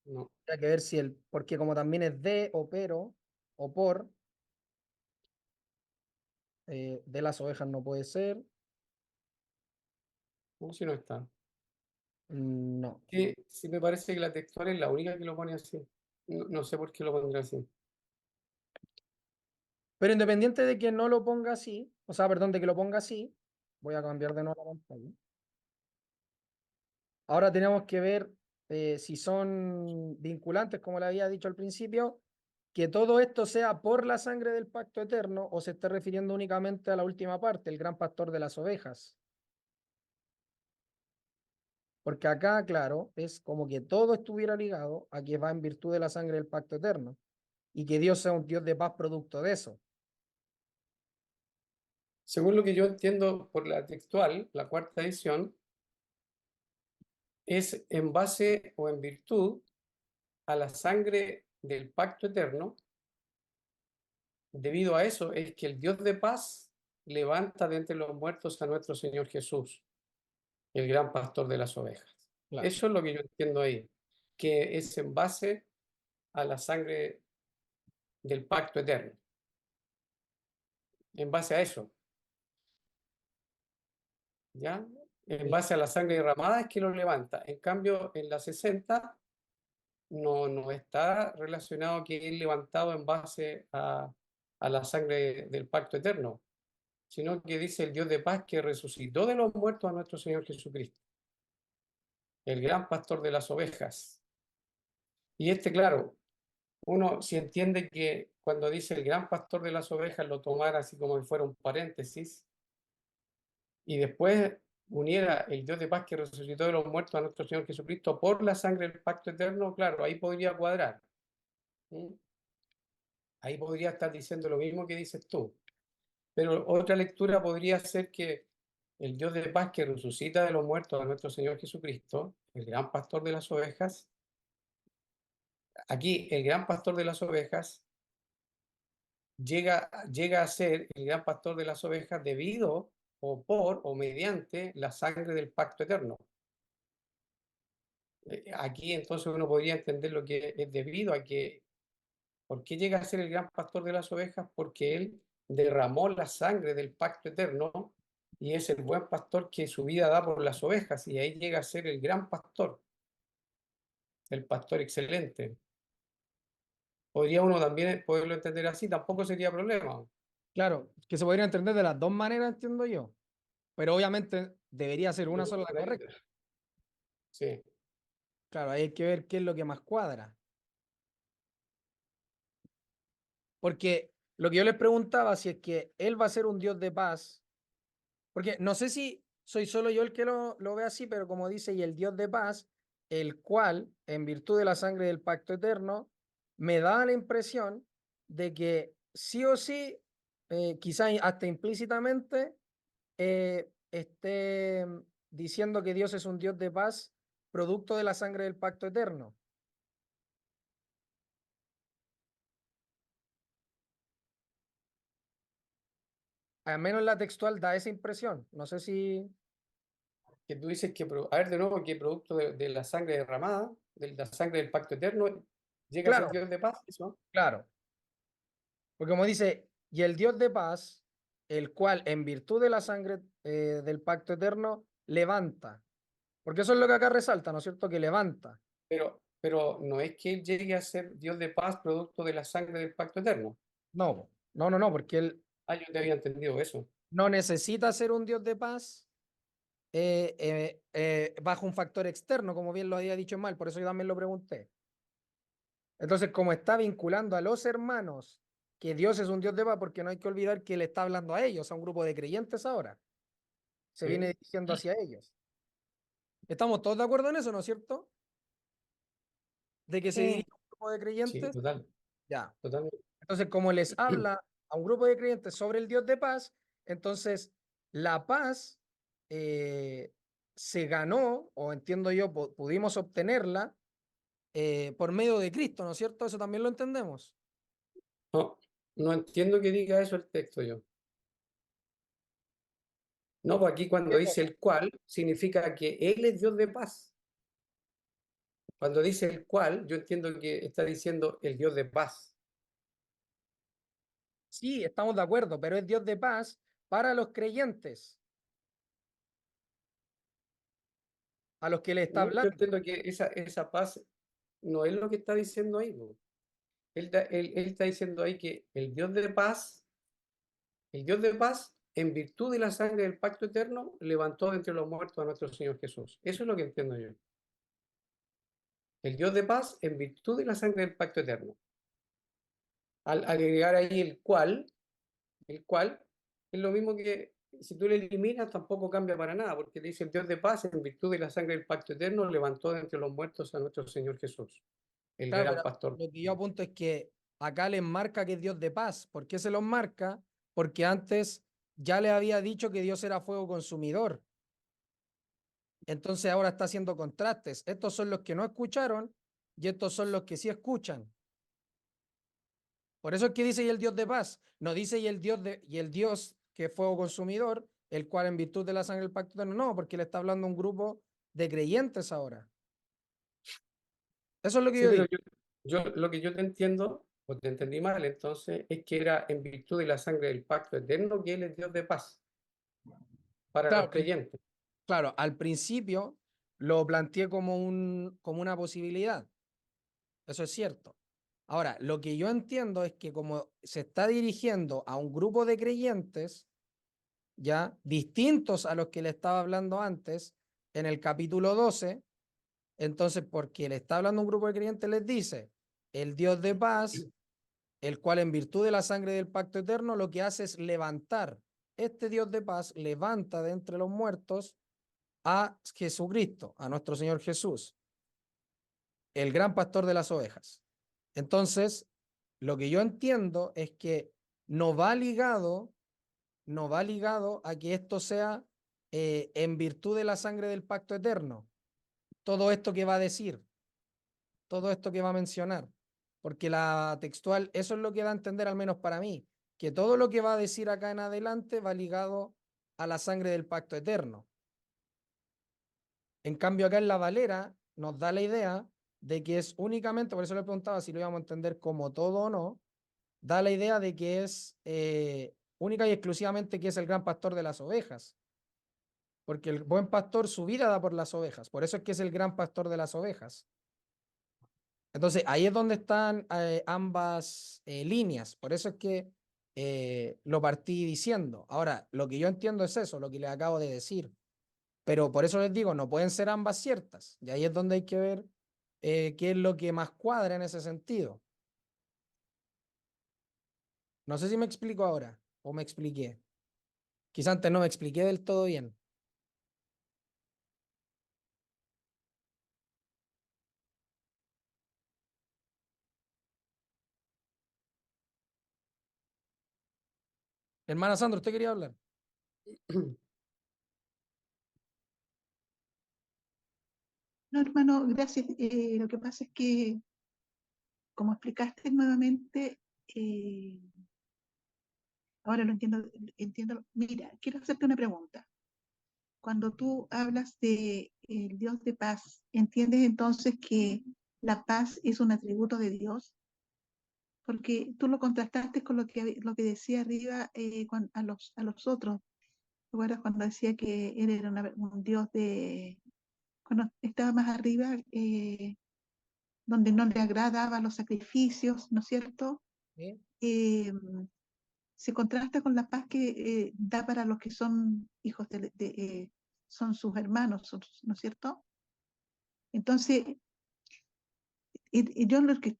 No. Hay que ver si el, porque como también es de o pero o por, de las ovejas no puede ser. No, si no está. No. Sí, sí me parece que la textual es la única que lo pone así. No, no sé por qué lo pondrá así. Pero independiente de que no lo ponga así, o sea, perdón, de que lo ponga así, voy a cambiar de nuevo la pantalla. Ahora tenemos que ver si son vinculantes, como le había dicho al principio, que todo esto sea por la sangre del pacto eterno o se esté refiriendo únicamente a la última parte, el gran pastor de las ovejas. Porque acá, claro, es como que todo estuviera ligado a que va en virtud de la sangre del pacto eterno y que Dios sea un Dios de paz producto de eso. Según lo que yo entiendo por la textual, la cuarta edición, es en base o en virtud a la sangre del pacto eterno. Debido a eso es que el Dios de paz levanta de entre los muertos a nuestro Señor Jesús, el gran pastor de las ovejas. Claro. Eso es lo que yo entiendo ahí, que es en base a la sangre del pacto eterno. En base a eso, ¿ya? En base a la sangre derramada es que lo levanta. En cambio, en la 60 no está relacionado que es levantado en base a la sangre del pacto eterno, sino que dice el Dios de paz que resucitó de los muertos a nuestro Señor Jesucristo, el gran pastor de las ovejas. Y claro, uno si entiende que cuando dice el gran pastor de las ovejas lo tomara así como si fuera un paréntesis, y después uniera el Dios de paz que resucitó de los muertos a nuestro Señor Jesucristo por la sangre del pacto eterno, claro, ahí podría cuadrar. ¿Sí? Ahí podría estar diciendo lo mismo que dices tú. Pero otra lectura podría ser que el Dios de paz que resucita de los muertos a nuestro Señor Jesucristo, el gran pastor de las ovejas, aquí el gran pastor de las ovejas llega a ser el gran pastor de las ovejas debido o por o mediante la sangre del pacto eterno. Aquí entonces uno podría entender lo que es debido a que, ¿por qué llega a ser el gran pastor de las ovejas? Porque él derramó la sangre del pacto eterno y es el buen pastor que su vida da por las ovejas y ahí llega a ser el gran pastor, el pastor excelente. Podría uno también poderlo entender así, tampoco sería problema. Claro, que se podría entender de las dos maneras, entiendo yo. Pero obviamente debería ser una Yo sola por la ahí- correcta. Sí, Claro, ahí hay que ver qué es lo que más cuadra. Porque lo que yo les preguntaba, si es que él va a ser un Dios de paz, porque no sé si soy solo yo el que lo ve así, pero como dice, y el Dios de paz, el cual, en virtud de la sangre del pacto eterno, me da la impresión de que sí o sí, quizás hasta implícitamente, esté diciendo que Dios es un Dios de paz, producto de la sangre del pacto eterno. Al menos la textual da esa impresión. No sé si, que tú dices que, a ver de nuevo, que producto de la sangre derramada, de la sangre del pacto eterno, llega a ser claro, Dios de paz, ¿eso? claro. Porque como dice, y el Dios de paz, el cual en virtud de la sangre del pacto eterno levanta. Porque eso es lo que acá resalta, ¿no es cierto? Que levanta. Pero no es que él llegue a ser Dios de paz producto de la sangre del pacto eterno. No, no, no, no, porque él Ah, yo te había entendido eso. no necesita ser un Dios de paz bajo un factor externo, como bien lo había dicho mal, por eso yo también lo pregunté. Entonces, como está vinculando a los hermanos que Dios es un Dios de paz, porque no hay que olvidar que le está hablando a ellos, a un grupo de creyentes ahora. Se Sí. viene dirigiendo hacia ellos. ¿Estamos todos de acuerdo en eso, no es cierto? De que se Sí. dirige a un grupo de Sí, creyentes. Ya. totalmente. Entonces, como les habla a un grupo de creyentes sobre el Dios de paz, entonces la paz se ganó, o entiendo yo, pudimos obtenerla por medio de Cristo, ¿no es cierto? Eso también lo entendemos. No, no entiendo que diga eso el texto yo. No, pues aquí cuando dice el cual, significa que Él es Dios de paz. Cuando dice el cual, yo entiendo que está diciendo el Dios de paz. Sí, estamos de acuerdo, pero es Dios de paz para los creyentes, a los que le está No, yo hablando. entiendo que esa paz no es lo que está diciendo ahí, po. Él está diciendo ahí que el Dios de paz, en virtud de la sangre del pacto eterno, levantó de entre los muertos a nuestro Señor Jesús. Eso es lo que entiendo yo. El Dios de paz, en virtud de la sangre del pacto eterno. Al agregar ahí el cual es lo mismo que si tú le eliminas tampoco cambia para nada, porque dice el Dios de paz, en virtud de la sangre del pacto eterno, levantó de entre los muertos a nuestro Señor Jesús, el Claro, gran pero pastor. lo que yo apunto es que acá les marca que es Dios de paz. ¿Por qué se los marca? Porque antes ya le había dicho que Dios era fuego consumidor. Entonces ahora está haciendo contrastes. Estos son los que no escucharon y estos son los que sí escuchan. Por eso es que dice y el Dios de paz. No dice y el Dios que es fuego consumidor, el cual en virtud de la sangre del pacto eterno, no, porque le está hablando a un grupo de creyentes ahora. Eso es lo que Sí, yo pero digo. yo lo que yo te entiendo, o te entendí mal, entonces, es que era en virtud de la sangre del pacto eterno que Él es Dios de paz para los Claro, creyentes. claro, al principio lo planteé como una posibilidad. Eso es cierto. Ahora, lo que yo entiendo es que como se está dirigiendo a un grupo de creyentes, ya distintos a los que le estaba hablando antes, en el capítulo 12, entonces, porque le está hablando a un grupo de creyentes, les dice, el Dios de paz, el cual en virtud de la sangre del pacto eterno, lo que hace es levantar. Este Dios de paz levanta de entre los muertos a Jesucristo, a nuestro Señor Jesús, el gran pastor de las ovejas. Entonces, lo que yo entiendo es que no va ligado, no va ligado a que esto sea en virtud de la sangre del pacto eterno. Todo esto que va a decir, todo esto que va a mencionar, porque la textual, eso es lo que da a entender, al menos para mí, que todo lo que va a decir acá en adelante va ligado a la sangre del pacto eterno. En cambio, acá en la Valera nos da la idea de que es únicamente, por eso le preguntaba si lo íbamos a entender como todo o no, da la idea de que es única y exclusivamente que es el gran pastor de las ovejas, porque el buen pastor su vida da por las ovejas, por eso es que es el gran pastor de las ovejas. Entonces, ahí es donde están ambas líneas, por eso es que lo partí diciendo. Ahora, lo que yo entiendo es eso, lo que les acabo de decir, pero por eso les digo, no pueden ser ambas ciertas, y ahí es donde hay que ver qué es lo que más cuadra en ese sentido. No sé si me explico ahora o me expliqué. Quizá antes no me expliqué del todo bien. Hermana Sandra, ¿usted quería hablar? No, hermano, gracias. Lo que pasa es que, como explicaste nuevamente, ahora lo entiendo, entiendo. Mira, quiero hacerte una pregunta. Cuando tú hablas de el Dios de paz, ¿entiendes entonces que la paz es un atributo de Dios? Porque tú lo contrastaste con lo que decía arriba a los otros. ¿Te acuerdas cuando decía que él era un Dios cuando estaba más arriba, donde no le agradaba los sacrificios, ¿no es cierto? ¿Sí? Eh, Se contrasta con la paz que da para los que son hijos son sus hermanos, ¿no es cierto? Entonces, Y yo lo que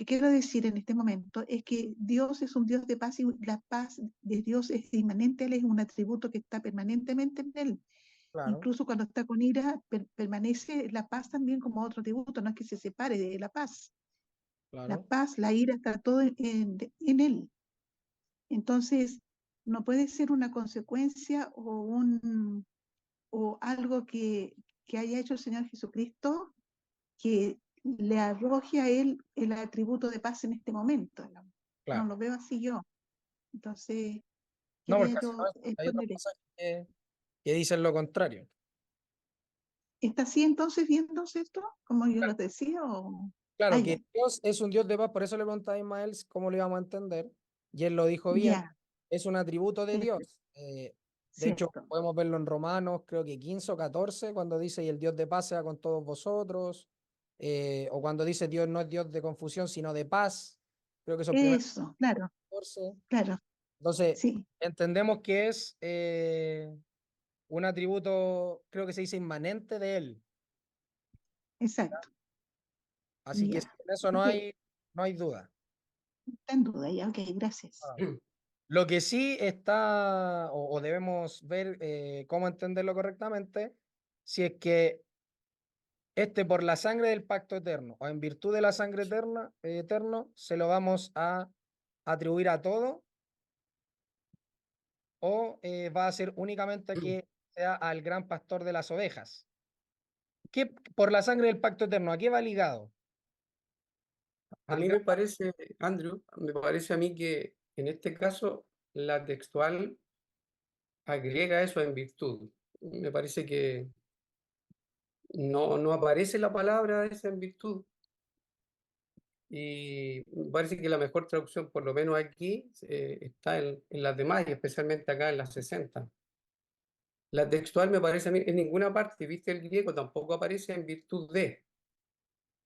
quiero decir en este momento es que Dios es un Dios de paz y la paz de Dios es inmanente, Él es un atributo que está permanentemente en Él. Claro, Incluso cuando está con ira, permanece la paz también como otro atributo, no es que se separe de la paz. La claro. paz, la ira, está todo en Él. Entonces, no puede ser una consecuencia o algo que haya hecho el Señor Jesucristo que le arroje a Él el atributo de paz en este momento. No, no Claro. lo veo así yo. Entonces, No, porque quería así no yo es. Hay otros exponer esto. pasajes que dicen lo contrario. ¿Está así entonces viéndose esto, como yo Claro, lo decía? O... claro, Ah, que ya, Dios es un Dios de paz, por eso le preguntaba a Ismael cómo lo íbamos a entender, y él lo dijo bien, ya, es un atributo de perfecto, Dios. De hecho, cierto. podemos verlo en Romanos, creo que 15 o 14, cuando dice, y el Dios de paz sea con todos vosotros, o cuando dice Dios no es Dios de confusión, sino de paz, creo que son primeros Eso, claro, 14. claro, Entonces, sí, entendemos que es un atributo, creo que se dice inmanente de él. exacto. Así que Ya, en eso ok, no hay duda. está en duda, ya, ok, gracias. Ah. Lo que sí está, o debemos ver cómo entenderlo correctamente, si es que por la sangre del pacto eterno o en virtud de la sangre eterna, eterno, se lo vamos a atribuir a todo o va a ser únicamente que sea al gran pastor de las ovejas. ¿Qué, por la sangre del pacto eterno, ¿a qué va ligado? A Al mí gran me parece, Andrew, me parece a mí que en este caso la textual agrega eso en virtud. Me parece que no aparece la palabra esa en virtud. Y me parece que la mejor traducción, por lo menos aquí, está en las demás, y especialmente acá en las 60. La textual me parece a mí en ninguna parte, viste el griego, tampoco aparece en virtud de,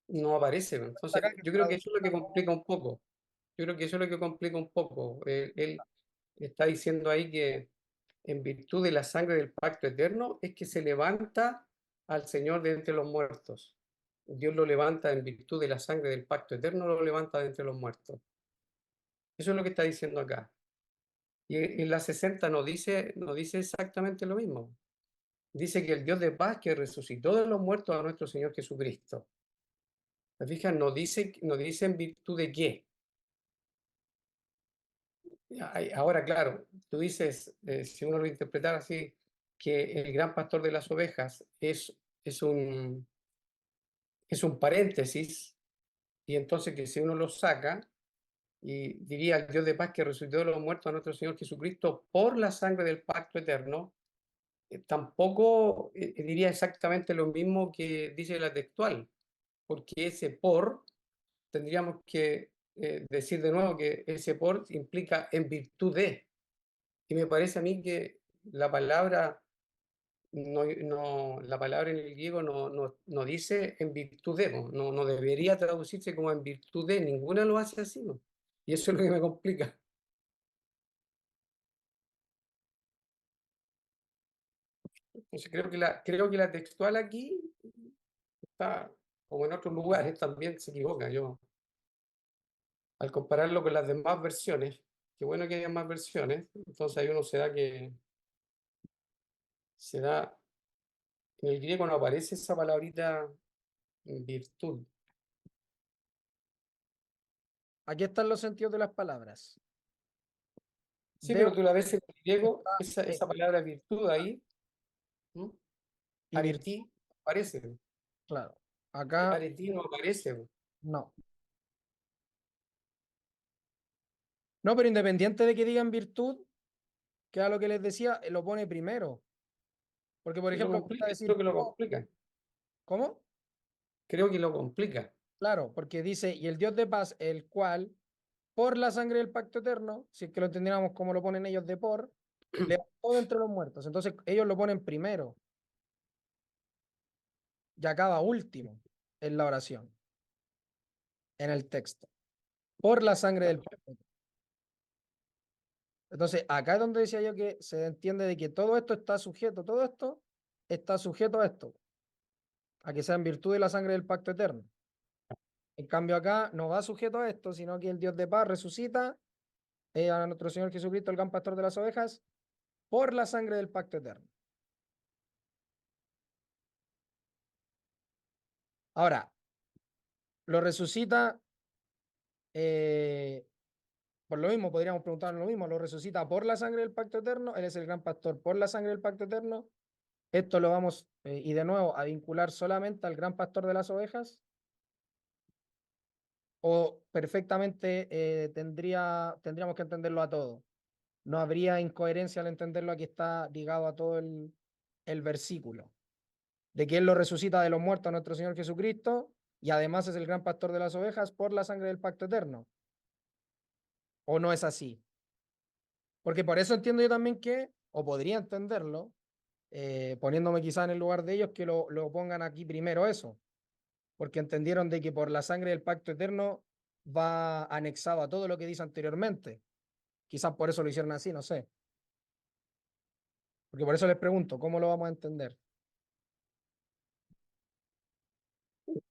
no aparece. Entonces, acá que yo creo que eso es lo que traducida complica un poco. Yo creo que eso es lo que complica un poco. Él está diciendo ahí que en virtud de la sangre del pacto eterno es que se levanta al Señor de entre los muertos. Dios lo levanta en virtud de la sangre del pacto eterno, lo levanta de entre los muertos. Eso es lo que está diciendo acá. Y en la 60 no dice exactamente lo mismo. Dice que el Dios de paz que resucitó de los muertos a nuestro Señor Jesucristo. ¿Te fijas? No dice en virtud de qué. Ahora, claro, tú dices, si uno lo interpretara así, que el gran pastor de las ovejas es es un paréntesis, y entonces que si uno lo saca, y diría el Dios de paz que resucitó de los muertos a nuestro Señor Jesucristo por la sangre del pacto eterno, tampoco diría exactamente lo mismo que dice la textual, porque ese por tendríamos que decir de nuevo que ese por implica en virtud de, y me parece a mí que la palabra la palabra en el griego no dice en virtud de, no debería traducirse como en virtud de, ninguna lo hace así, ¿no? Y eso es lo que me complica. Entonces creo que la textual aquí está, como en otros lugares, también se equivoca. Yo, al compararlo con las demás versiones, qué bueno que haya más versiones, entonces ahí uno se da, en el griego no aparece esa palabrita virtud. Aquí están los sentidos de las palabras. Sí, Deo pero tú la ves en el griego, está esa palabra virtud ahí, ¿no? y virtud, Aretí aparece, claro. Acá aretí no aparece. no. No, pero independiente de que digan virtud, que a lo que les decía, lo pone primero. Porque, por Y lo ejemplo, podría complica, decir, creo que lo oh, complica, ¿cómo? creo que lo complica. Claro, porque dice, y el Dios de paz, el cual, por la sangre del pacto eterno, si es que lo entendiéramos como lo ponen ellos de por, levantó de entre los muertos. Entonces, ellos lo ponen primero y acaba último en la oración, en el texto. Por la sangre del pacto. Entonces, acá es donde decía yo que se entiende de que todo esto está sujeto, todo esto está sujeto a esto, a que sea en virtud de la sangre del pacto eterno. En cambio acá no va sujeto a esto, sino que el Dios de paz resucita a nuestro Señor Jesucristo, el gran pastor de las ovejas, por la sangre del pacto eterno. Ahora, lo resucita, por lo mismo, podríamos preguntar lo mismo, lo resucita por la sangre del pacto eterno, Él es el gran pastor por la sangre del pacto eterno. Esto lo vamos, y de nuevo, a vincular solamente al gran pastor de las ovejas, o perfectamente tendríamos que entenderlo a todo. No habría incoherencia al entenderlo, aquí está ligado a todo el versículo, de que Él lo resucita de los muertos a nuestro Señor Jesucristo, y además es el gran pastor de las ovejas por la sangre del pacto eterno. ¿O no es así? Porque por eso entiendo yo también que, o podría entenderlo, poniéndome quizá en el lugar de ellos, que lo pongan aquí primero eso, porque entendieron de que por la sangre del pacto eterno va anexado a todo lo que dice anteriormente. Quizás por eso lo hicieron así, no sé. Porque por eso les pregunto, ¿cómo lo vamos a entender?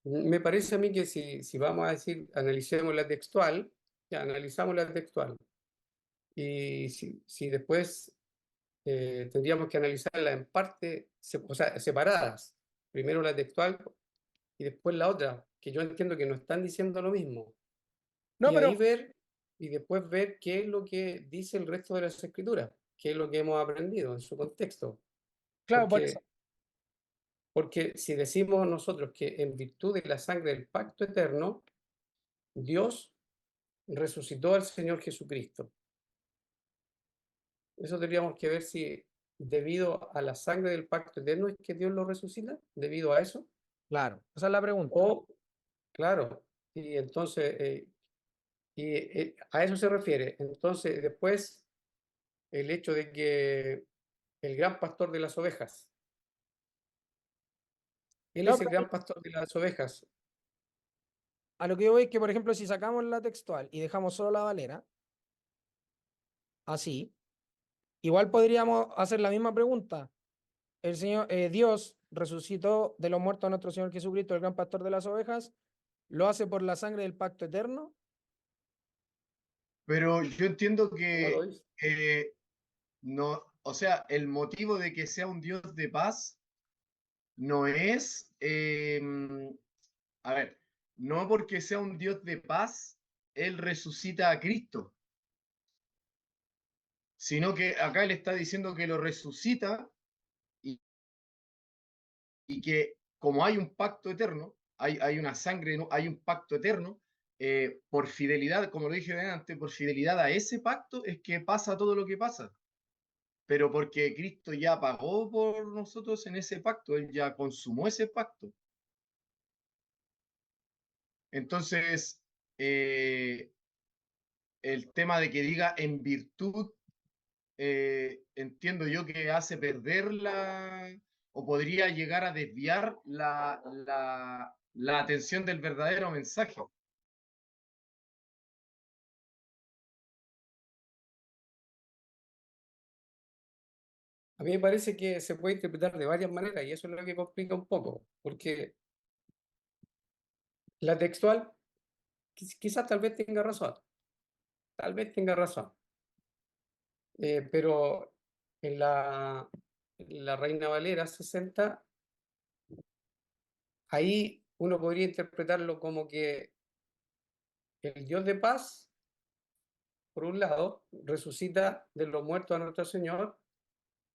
Me parece a mí que si vamos a decir, analicemos la textual, ya analizamos la textual. Y si después tendríamos que analizarla en parte, o sea, separadas. Primero la textual y después la otra, que yo entiendo que no están diciendo lo mismo. No, Y ahí pero ver, y después ver qué es lo que dice el resto de las escrituras, qué es lo que hemos aprendido en su contexto. claro, por eso. Porque si decimos nosotros que en virtud de la sangre del pacto eterno, Dios resucitó al Señor Jesucristo. Eso tendríamos que ver si debido a la sangre del pacto eterno es que Dios lo resucita, debido a eso. Claro, esa es la pregunta. O, claro, y entonces, a eso se refiere. Entonces, después, el hecho de que el gran pastor de las ovejas, Él No, es el pero gran pastor de las ovejas. a lo que yo voy es que, por ejemplo, si sacamos la textual y dejamos solo la Valera, así, igual podríamos hacer la misma pregunta. El Señor, Dios resucitó de los muertos a nuestro Señor Jesucristo, el gran pastor de las ovejas, lo hace por la sangre del pacto eterno. Pero yo entiendo ¿No lo que dice? no, o sea, el motivo de que sea un Dios de paz no es, a ver, no porque sea un Dios de paz, Él resucita a Cristo, sino que acá Él está diciendo que lo resucita y, y que como hay un pacto eterno, hay una sangre, hay un pacto eterno, por fidelidad, como lo dije antes, por fidelidad a ese pacto es que pasa todo lo que pasa. Pero porque Cristo ya pagó por nosotros en ese pacto, Él ya consumó ese pacto. Entonces, el tema de que diga en virtud, entiendo yo que hace perder o podría llegar a desviar la atención del verdadero mensaje. A mí me parece que se puede interpretar de varias maneras y eso es lo que complica un poco, porque la textual quizás tal vez tenga razón, tal vez tenga razón, pero en la Reina Valera 60, ahí uno podría interpretarlo como que el Dios de paz, por un lado, resucita de los muertos a nuestro Señor,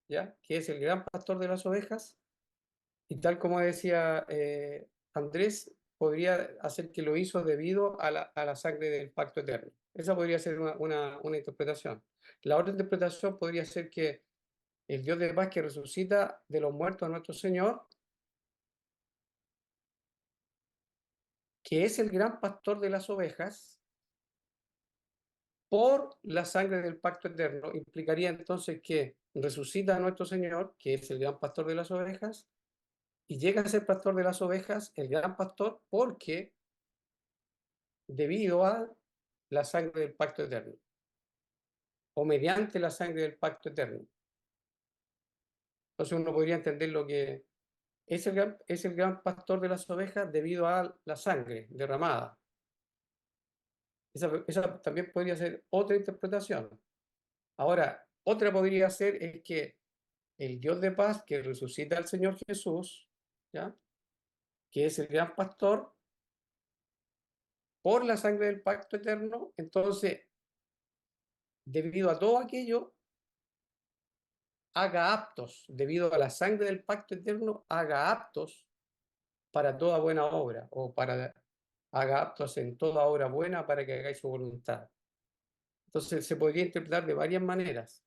¿ya? Que es el gran pastor de las ovejas, y tal como decía Andrés, podría hacer que lo hizo debido a la sangre del pacto eterno. Esa podría ser una interpretación. La otra interpretación podría ser que el Dios de paz que resucita de los muertos a nuestro Señor, que es el gran pastor de las ovejas, por la sangre del pacto eterno, implicaría entonces que resucita a nuestro Señor, que es el gran pastor de las ovejas, y llega a ser pastor de las ovejas, el gran pastor, porque debido a la sangre del pacto eterno, o mediante la sangre del pacto eterno. Entonces uno podría entender lo que es el gran pastor de las ovejas debido a la sangre derramada. Esa también podría ser otra interpretación. Ahora, otra podría ser es que el Dios de paz que resucita al Señor Jesús, ¿ya? Que es el gran pastor, por la sangre del pacto eterno, entonces, debido a todo aquello, haga aptos, debido a la sangre del pacto eterno, haga aptos para toda buena obra, o para haga aptos en toda obra buena para que hagáis su voluntad. Entonces se podría interpretar de varias maneras.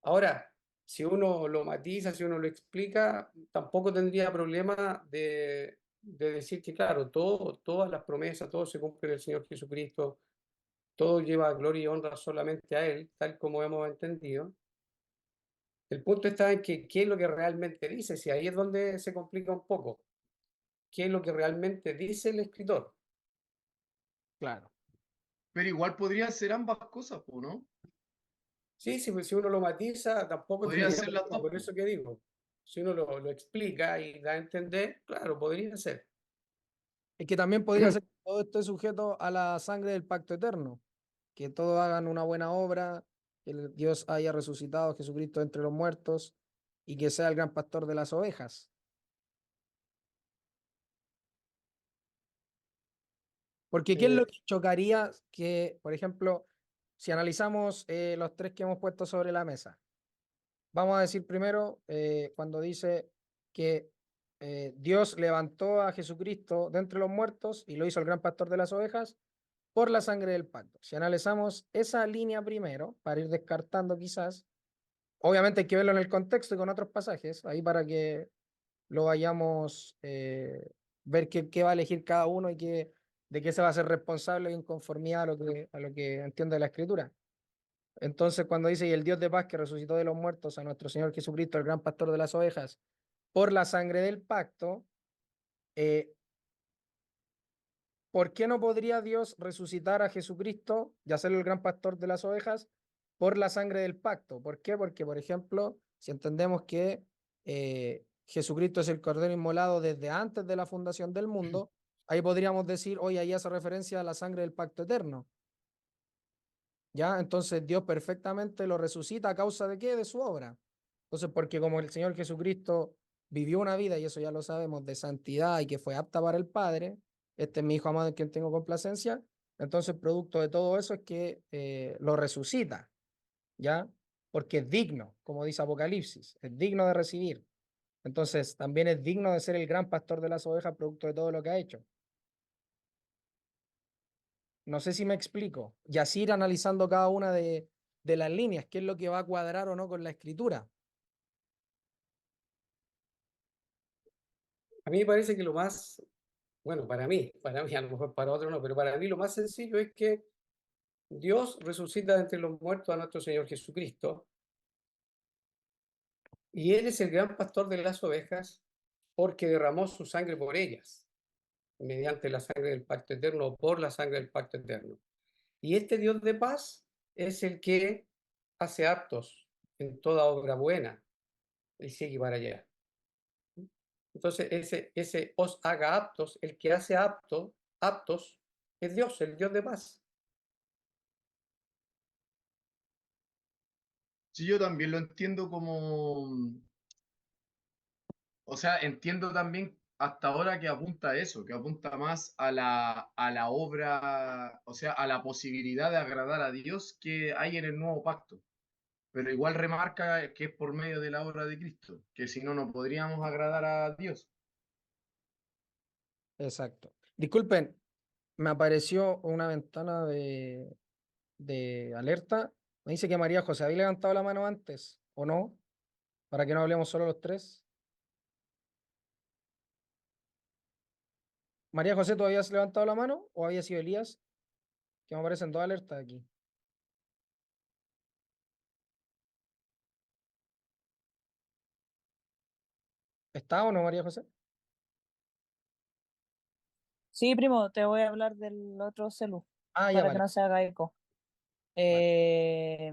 Ahora, si uno lo matiza, si uno lo explica, tampoco tendría problema de decir que, claro, todas las promesas, todo se cumple en el Señor Jesucristo, todo lleva gloria y honra solamente a Él, tal como hemos entendido. El punto está en que qué es lo que realmente dice, si ahí es donde se complica un poco. ¿Qué es lo que realmente dice el escritor? Claro. Pero igual podría ser ambas cosas, po, ¿no? Sí, sí, pues si uno lo matiza, tampoco Podría tendría ser las problema, dos, por po. eso que digo. Si uno lo explica y da a entender, claro, podría ser. Es que también podría ser que todo esté sujeto a la sangre del pacto eterno, que todos hagan una buena obra, que Dios haya resucitado a Jesucristo entre los muertos y que sea el gran pastor de las ovejas. Porque ¿qué es lo Eh, que chocaría que, por ejemplo, si analizamos los tres que hemos puesto sobre la mesa? Vamos a decir primero, cuando dice que Dios levantó a Jesucristo de entre los muertos y lo hizo el gran pastor de las ovejas por la sangre del pacto. Si analizamos esa línea primero, para ir descartando quizás, obviamente hay que verlo en el contexto y con otros pasajes, ahí para que lo vayamos ver qué va a elegir cada uno y de qué se va a ser responsable en conformidad a lo que entiende la Escritura. Entonces, cuando dice, y el Dios de paz que resucitó de los muertos a nuestro Señor Jesucristo, el gran pastor de las ovejas, por la sangre del pacto, eh, ¿por qué no podría Dios resucitar a Jesucristo y hacerlo el gran pastor de las ovejas por la sangre del pacto? ¿Por qué? Porque, por ejemplo, si entendemos que Jesucristo es el Cordero inmolado desde antes de la fundación del mundo, ahí podríamos decir, oye, ahí hace referencia a la sangre del pacto eterno. ¿Ya? Entonces Dios perfectamente lo resucita a causa de qué? De su obra. Entonces, porque como el Señor Jesucristo vivió una vida, y eso ya lo sabemos, de santidad y que fue apta para el Padre, este es mi Hijo amado en quien tengo complacencia, entonces producto de todo eso es que lo resucita, ¿ya? Porque es digno, como dice Apocalipsis, es digno de recibir. Entonces, también es digno de ser el gran pastor de las ovejas, producto de todo lo que ha hecho. No sé si me explico. Y así ir analizando cada una de las líneas, qué es lo que va a cuadrar o no con la escritura. a mí me parece que lo más, bueno, para mí, a lo mejor para otro no, pero para mí lo más sencillo es que Dios resucita de entre los muertos a nuestro Señor Jesucristo y Él es el gran pastor de las ovejas porque derramó su sangre por ellas, mediante la sangre del pacto eterno o por la sangre del pacto eterno. Y este Dios de paz es el que hace aptos en toda obra buena y sigue para allá. Entonces, ese os haga aptos, el que hace aptos, es Dios, el Dios de paz. Sí, yo también lo entiendo como, o sea, entiendo también hasta ahora que apunta a eso, que apunta más a la obra, o sea, a la posibilidad de agradar a Dios que hay en el nuevo pacto. Pero igual remarca que es por medio de la obra de Cristo, que si no, no podríamos agradar a Dios. Exacto. Disculpen, me apareció una ventana de alerta. Me dice que María José había levantado la mano antes, ¿o no? Para que no hablemos solo los tres. María José, ¿tú habías levantado la mano o había sido Elías? Que me aparecen dos alertas aquí. ¿Está o no, María José? Sí, primo, te voy a hablar del otro celu Ah, ya para que vale. no se haga eco. Vale. Eh,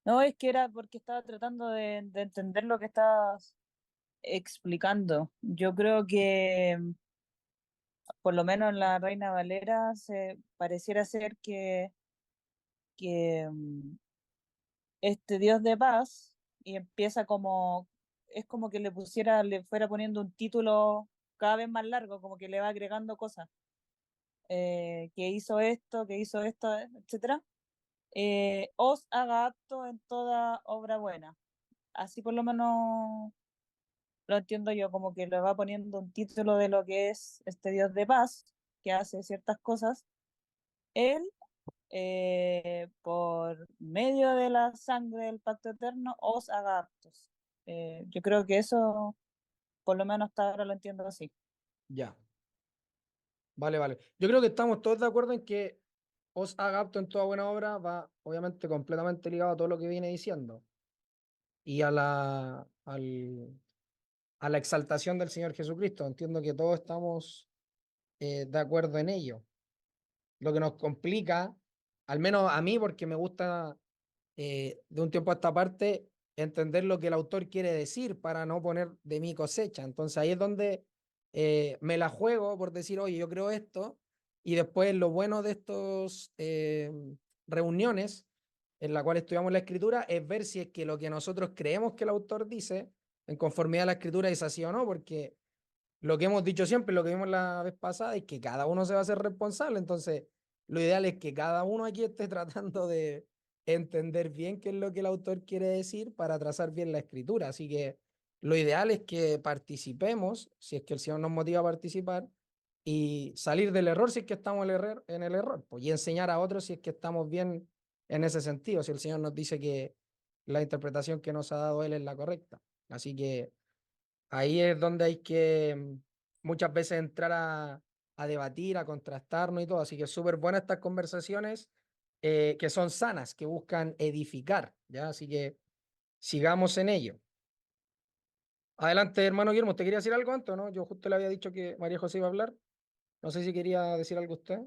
no, es que era porque estaba tratando de entender lo que estabas explicando. Yo creo que, por lo menos en la Reina Valera, se pareciera ser que este Dios de paz, y empieza como, es como que le fuera poniendo un título cada vez más largo, como que le va agregando cosas. Que hizo esto, etcétera. Os haga apto en toda obra buena. Así por lo menos lo entiendo yo, como que le va poniendo un título de lo que es este Dios de paz, que hace ciertas cosas. Él, por medio de la sangre del pacto eterno, os haga aptos. Yo creo que eso, por lo menos hasta ahora lo entiendo así. Ya. Vale, vale. Yo creo que estamos todos de acuerdo en que os haga apto en toda buena obra va obviamente completamente ligado a todo lo que viene diciendo y a la exaltación del Señor Jesucristo. Entiendo que todos estamos de acuerdo en ello. Lo que nos complica, al menos a mí, porque me gusta de un tiempo a esta parte entender lo que el autor quiere decir para no poner de mi cosecha. Entonces ahí es donde me la juego por decir, oye, yo creo esto, y después lo bueno de estos reuniones en la cual estudiamos la escritura es ver si es que lo que nosotros creemos que el autor dice en conformidad a la escritura es así o no, porque lo que hemos dicho siempre, lo que vimos la vez pasada, es que cada uno se va a hacer responsable. Entonces, lo ideal es que cada uno aquí esté tratando de entender bien qué es lo que el autor quiere decir para trazar bien la escritura. Así que lo ideal es que participemos, si es que el Señor nos motiva a participar, y salir del error si es que estamos en el error, pues, y enseñar a otros si es que estamos bien en ese sentido, si el Señor nos dice que la interpretación que nos ha dado Él es la correcta. Así que ahí es donde hay que muchas veces entrar a debatir, a contrastarnos y todo. Así que es súper buenas estas conversaciones que son sanas, que buscan edificar, ¿ya? Así que sigamos en ello. Adelante, hermano Guillermo, ¿te quería decir algo antes o no? Yo justo le había dicho que María José iba a hablar. No sé si quería decir algo usted.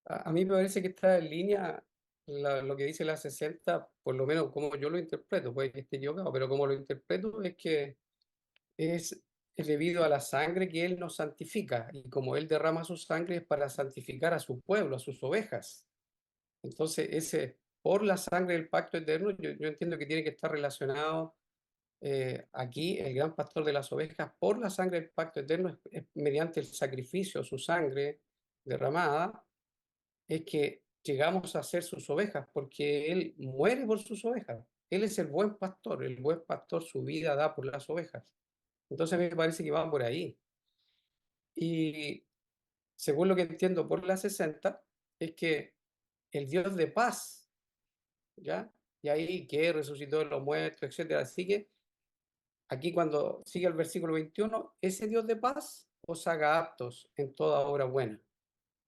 A mí me parece que está en línea lo que dice la 60, por lo menos como yo lo interpreto, puede que esté equivocado, pero como lo interpreto es que es, es debido a la sangre que Él nos santifica, y como Él derrama su sangre es para santificar a su pueblo, a sus ovejas. Entonces, ese, por la sangre del pacto eterno, yo entiendo que tiene que estar relacionado aquí, el gran pastor de las ovejas, por la sangre del pacto eterno, es mediante el sacrificio, su sangre derramada, es que llegamos a ser sus ovejas, porque Él muere por sus ovejas. Él es el buen pastor su vida da por las ovejas. Entonces a mí me parece que va por ahí. Y según lo que entiendo por la 60, es que el Dios de paz, ¿ya? Y ahí que resucitó de los muertos, etcétera. Así que aquí cuando sigue el versículo 21, ese Dios de paz os haga aptos en toda obra buena.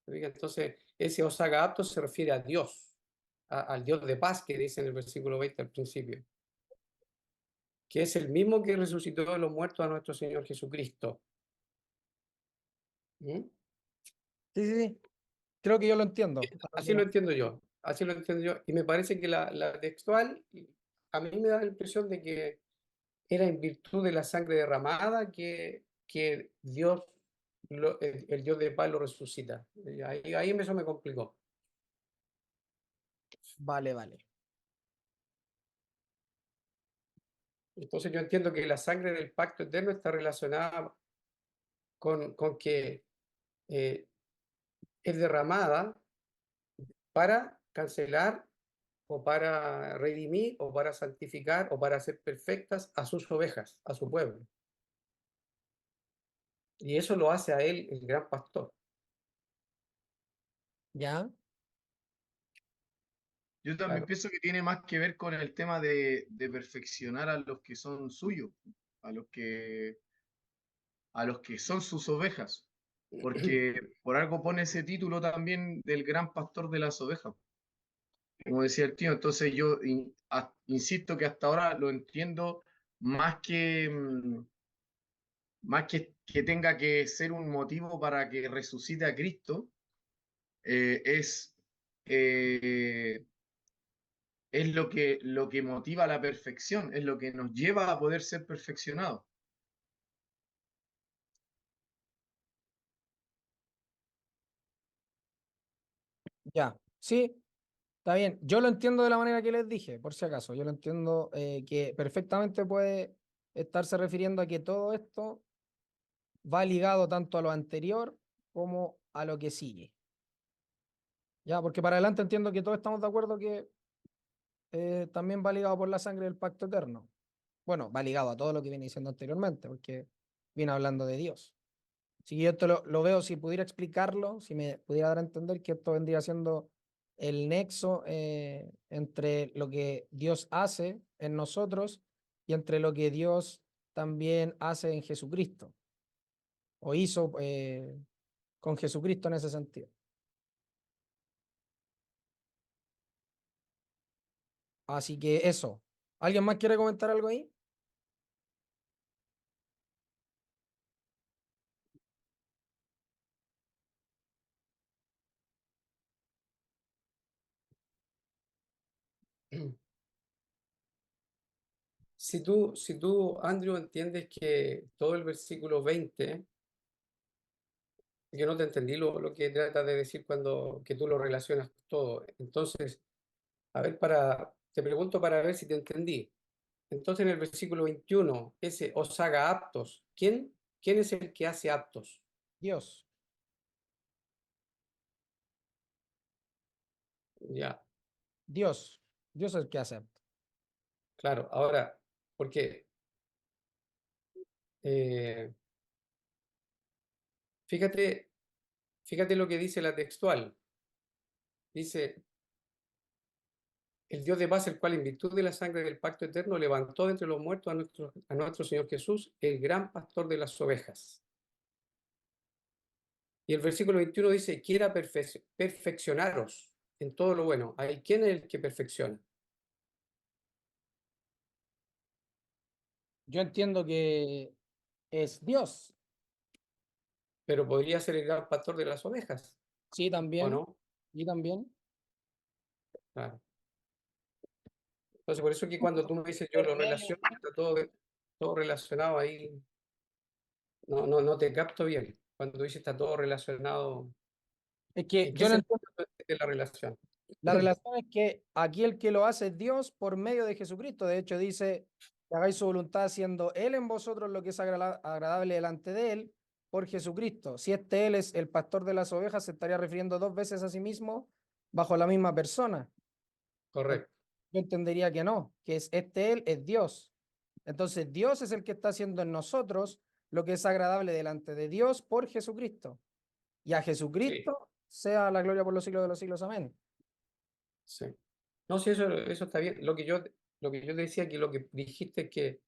Entonces, ese os haga aptos se refiere a Dios, al Dios de paz que dice en el versículo 20 al principio, que es el mismo que resucitó de los muertos a nuestro Señor Jesucristo. ¿Mm? Sí, sí, sí. Creo que yo lo entiendo. Así lo entiendo yo, y me parece que la textual, a mí me da la impresión de que era en virtud de la sangre derramada que Dios, el Dios de paz lo resucita. Y ahí eso me complicó. Vale, vale. Entonces yo entiendo que la sangre del pacto eterno está relacionada con que es derramada para cancelar o para redimir o para santificar o para hacer perfectas a sus ovejas, a su pueblo. Y eso lo hace a él el gran pastor. ¿Ya? Yo también Claro. pienso que tiene más que ver con el tema de perfeccionar a los que son suyos, a a los que son sus ovejas, porque por algo pone ese título también del gran pastor de las ovejas, como decía el tío. Entonces yo insisto que hasta ahora lo entiendo más más que tenga que ser un motivo para que resucite a Cristo, es... eh, es lo que motiva la perfección, es lo que nos lleva a poder ser perfeccionados. Ya, sí, está bien. Yo lo entiendo de la manera que les dije, por si acaso. Yo lo entiendo que perfectamente puede estarse refiriendo a que todo esto va ligado tanto a lo anterior como a lo que sigue. Ya, porque para adelante entiendo que todos estamos de acuerdo que también va ligado por la sangre del pacto eterno. Bueno, va ligado a todo lo que viene diciendo anteriormente, porque viene hablando de Dios. Si yo esto lo veo, si pudiera explicarlo, si me pudiera dar a entender que esto vendría siendo el nexo entre lo que Dios hace en nosotros y entre lo que Dios también hace en Jesucristo, o hizo con Jesucristo en ese sentido. Así que eso. ¿Alguien más quiere comentar algo ahí? Si tú, Andrew, entiendes que todo el versículo 20, yo no te entendí lo que trata de decir cuando que tú lo relacionas todo. Entonces, a ver, te pregunto para ver si te entendí. Entonces, en el versículo 21, ese os haga aptos. ¿Quién es el que hace aptos? Dios. Ya, Dios. Dios es el que hace. claro. Ahora, porque eh, fíjate, fíjate lo que dice la textual. Dice, el Dios de paz, el cual en virtud de la sangre del pacto eterno levantó de entre los muertos a nuestro Señor Jesús, el gran pastor de las ovejas. Y el versículo 21 dice, quiera perfeccionaros en todo lo bueno. ¿Hay quién es el que perfecciona? Yo entiendo que es Dios. Pero podría ser el gran pastor de las ovejas, Sí, ¿o también. no? Y también. Claro. Entonces, por eso que cuando tú me dices yo Por lo medio. relaciono, está todo relacionado ahí. No te capto bien. Cuando dices está todo relacionado, Es que ¿en qué yo no entiendo. sentido es la relación? La relación es que aquí el que lo hace es Dios por medio de Jesucristo. De hecho, dice que hagáis su voluntad siendo Él en vosotros lo que es agradable delante de Él por Jesucristo. Si Él es el pastor de las ovejas, se estaría refiriendo dos veces a sí mismo bajo la misma persona. Correcto. Yo entendería que no, que es Él es Dios. Entonces, Dios es el que está haciendo en nosotros lo que es agradable delante de Dios por Jesucristo. Y a Sí, Jesucristo sea la gloria por los siglos de los siglos. Amén. sí. No, sí, eso está bien. Lo que yo te decía, que lo que dijiste es que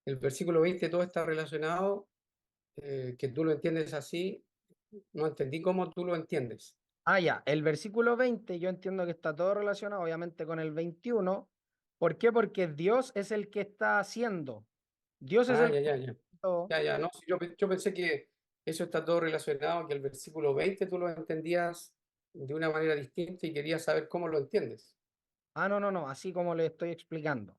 el versículo 20 todo está relacionado, que tú lo entiendes así. No entendí cómo tú lo entiendes. Ah, ya, el versículo 20 yo entiendo que está todo relacionado obviamente con el 21. ¿Por qué? Porque Dios es el que está haciendo. Dios es Ah, el ya, que ya, ya. hizo. Ya, ya, no, sí, yo pensé que eso está todo relacionado, que el versículo 20 tú lo entendías de una manera distinta y querías saber cómo lo entiendes. Ah, no, no, no, así como le estoy explicando.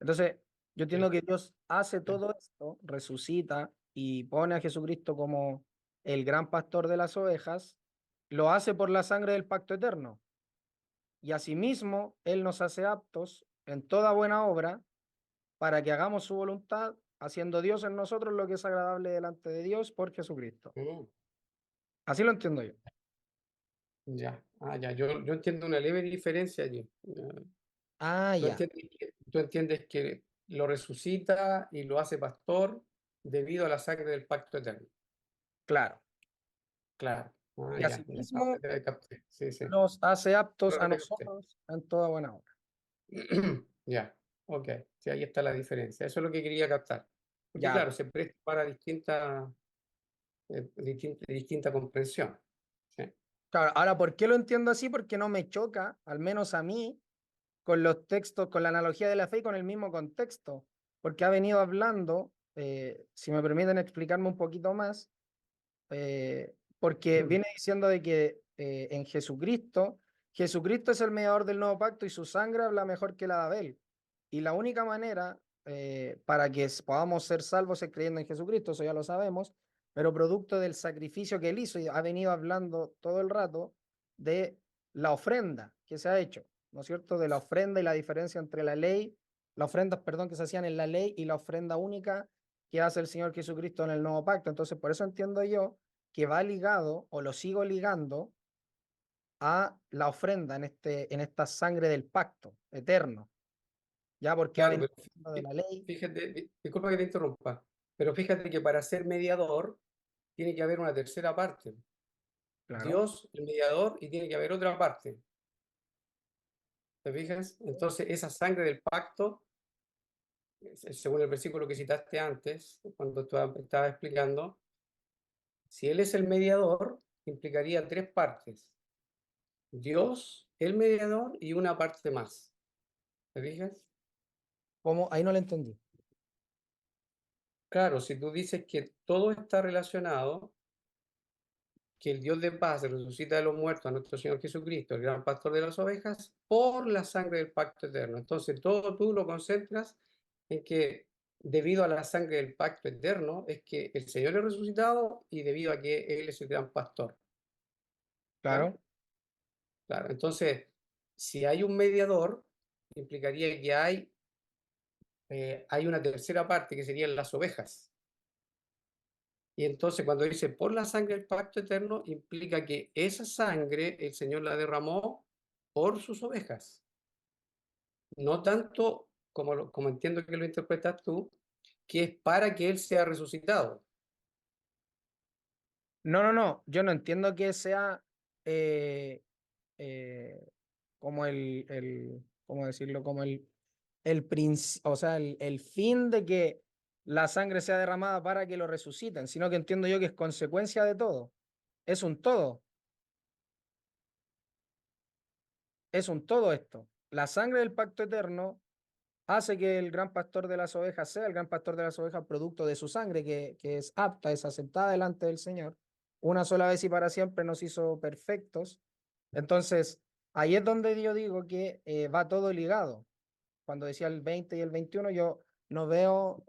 Entonces, yo Ya, entiendo que Dios hace ya. todo esto, resucita y pone a Jesucristo como el gran pastor de las ovejas, lo hace por la sangre del pacto eterno. Y asimismo, Él nos hace aptos en toda buena obra para que hagamos su voluntad, haciendo Dios en nosotros lo que es agradable delante de Dios por Jesucristo. Mm, Así lo entiendo yo. ya, ya. Yo entiendo una leve diferencia allí. Ah, Tú ya, entiendes tú entiendes que lo resucita y lo hace pastor debido a la sangre del pacto eterno. claro. Claro. Y Ya. Ahora asimismo te capté. Sí, sí. nos hace aptos Ahora a te capté. nosotros en toda buena obra. Ya, ok. Sí, ahí está la diferencia. Eso es lo que quería captar. Porque Ya, claro, se presta para distinta comprensión. Sí. claro. Ahora, ¿por qué lo entiendo así? Porque no me choca, al menos a mí, con los textos, con la analogía de la fe y con el mismo contexto. Porque ha venido hablando, si me permiten explicarme un poquito más, porque viene diciendo de que en Jesucristo Jesucristo es el mediador del nuevo pacto y su sangre habla mejor que la de Abel. Y la única manera para que podamos ser salvos es creyendo en Jesucristo, eso ya lo sabemos, pero producto del sacrificio que él hizo, y ha venido hablando todo el rato de la ofrenda que se ha hecho, ¿no es cierto? De la ofrenda y la diferencia entre la ley, las ofrendas, perdón, que se hacían en la ley y la ofrenda única que hace el Señor Jesucristo en el nuevo pacto. Entonces, por eso entiendo yo que va ligado, o lo sigo ligando, a la ofrenda en esta sangre del pacto eterno, ya porque ha Claro, venido pero hablando de la ley. fíjate, disculpa que te interrumpa, pero fíjate que para ser mediador tiene que haber una tercera parte. Claro. Dios, el mediador, y tiene que haber otra parte. ¿Te fijas? Entonces, esa sangre del pacto, según el versículo que citaste antes, cuando tú estabas explicando, si Él es el mediador, implicaría tres partes. Dios, el mediador y una parte más. ¿Te fijas? ¿Cómo? Ahí no lo entendí. Claro, si tú dices que todo está relacionado, que el Dios de paz resucita de los muertos a nuestro Señor Jesucristo, el gran pastor de las ovejas, por la sangre del pacto eterno. Entonces, todo tú lo concentras en que debido a la sangre del pacto eterno es que el Señor es resucitado y debido a que Él es el gran pastor. ¿Ya? Claro. Claro, entonces, si hay un mediador, implicaría que hay una tercera parte que serían las ovejas. Y entonces cuando dice por la sangre del pacto eterno, implica que esa sangre el Señor la derramó por sus ovejas. No tanto como entiendo que lo interpretas tú, que es para que Él sea resucitado. No, no, no. Yo no entiendo que sea como ¿cómo decirlo? Como o sea, el fin de que la sangre sea derramada para que lo resuciten, sino que entiendo yo que es consecuencia de todo. Es un todo. Es un todo esto. La sangre del pacto eterno hace que el gran pastor de las ovejas sea el gran pastor de las ovejas producto de su sangre, que es apta, es aceptada delante del Señor. Una sola vez y para siempre nos hizo perfectos. Entonces, ahí es donde yo digo que va todo ligado. Cuando decía el 20 y el 21, yo no veo